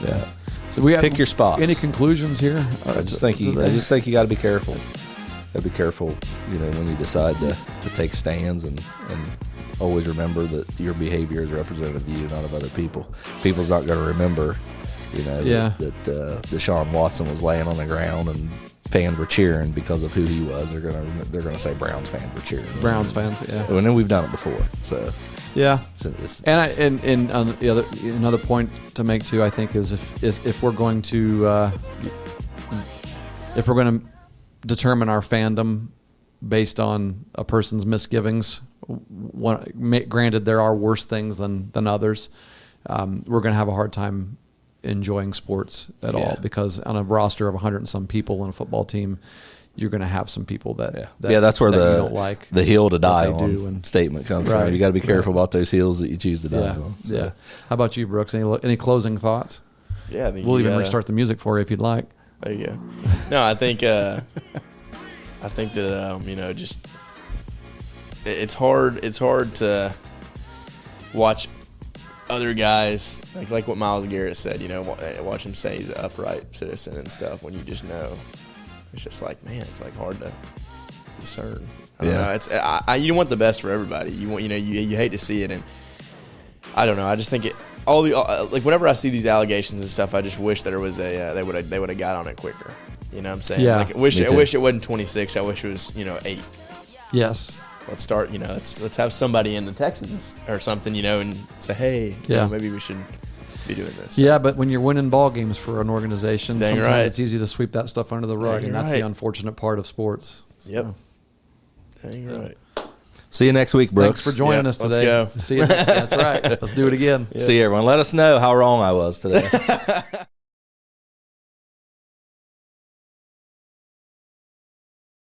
Yeah. So we pick your spots. Any conclusions here? I just think you got to be careful. Got to be careful, when you decide to take stands and always remember that your behavior is representative of you, not of other people. People's not going to remember, that Deshaun Watson was laying on the ground and fans were cheering because of who he was. They're gonna say Browns fans were cheering. Browns fans, yeah. And then we've done it before, so yeah. And another point to make too, I think, is if we're going to determine our fandom based on a person's misgivings. Granted, there are worse things than others. We're going to have a hard time enjoying sports at all, because on a roster of 100 and some people on a football team, you're going to have some people that's where you don't like the hill to die on statement comes from. You got to be careful about those hills that you choose to die on. So. Yeah. How about you, Brooks? Any closing thoughts? Yeah, I think we'll even restart the music for you if you'd like. There you go. No, I think that just it's hard to watch other guys like what Myles Garrett said. Watch him say he's an upright citizen and stuff. When you just know, it's just like, man, it's like hard to discern. I don't know. It's you want the best for everybody. You want you hate to see it, and I don't know. I just think like whenever I see these allegations and stuff, I just wish there was they would have got on it quicker. You know what I'm saying? Yeah. Like I wish it wasn't 26. I wish it was 8. Yes. Let's start. Let's have somebody in the Texans or something. And say, hey, maybe we should be doing this. Yeah, but when you're winning ball games for an organization, Dang sometimes right. it's easy to sweep that stuff under the rug, Dang and that's right. the unfortunate part of sports. Yep. Dang right. See you next week, Brooks. Thanks for joining us let's today. go. See you. That's right. Let's do it again. See you, everyone. Let us know how wrong I was today.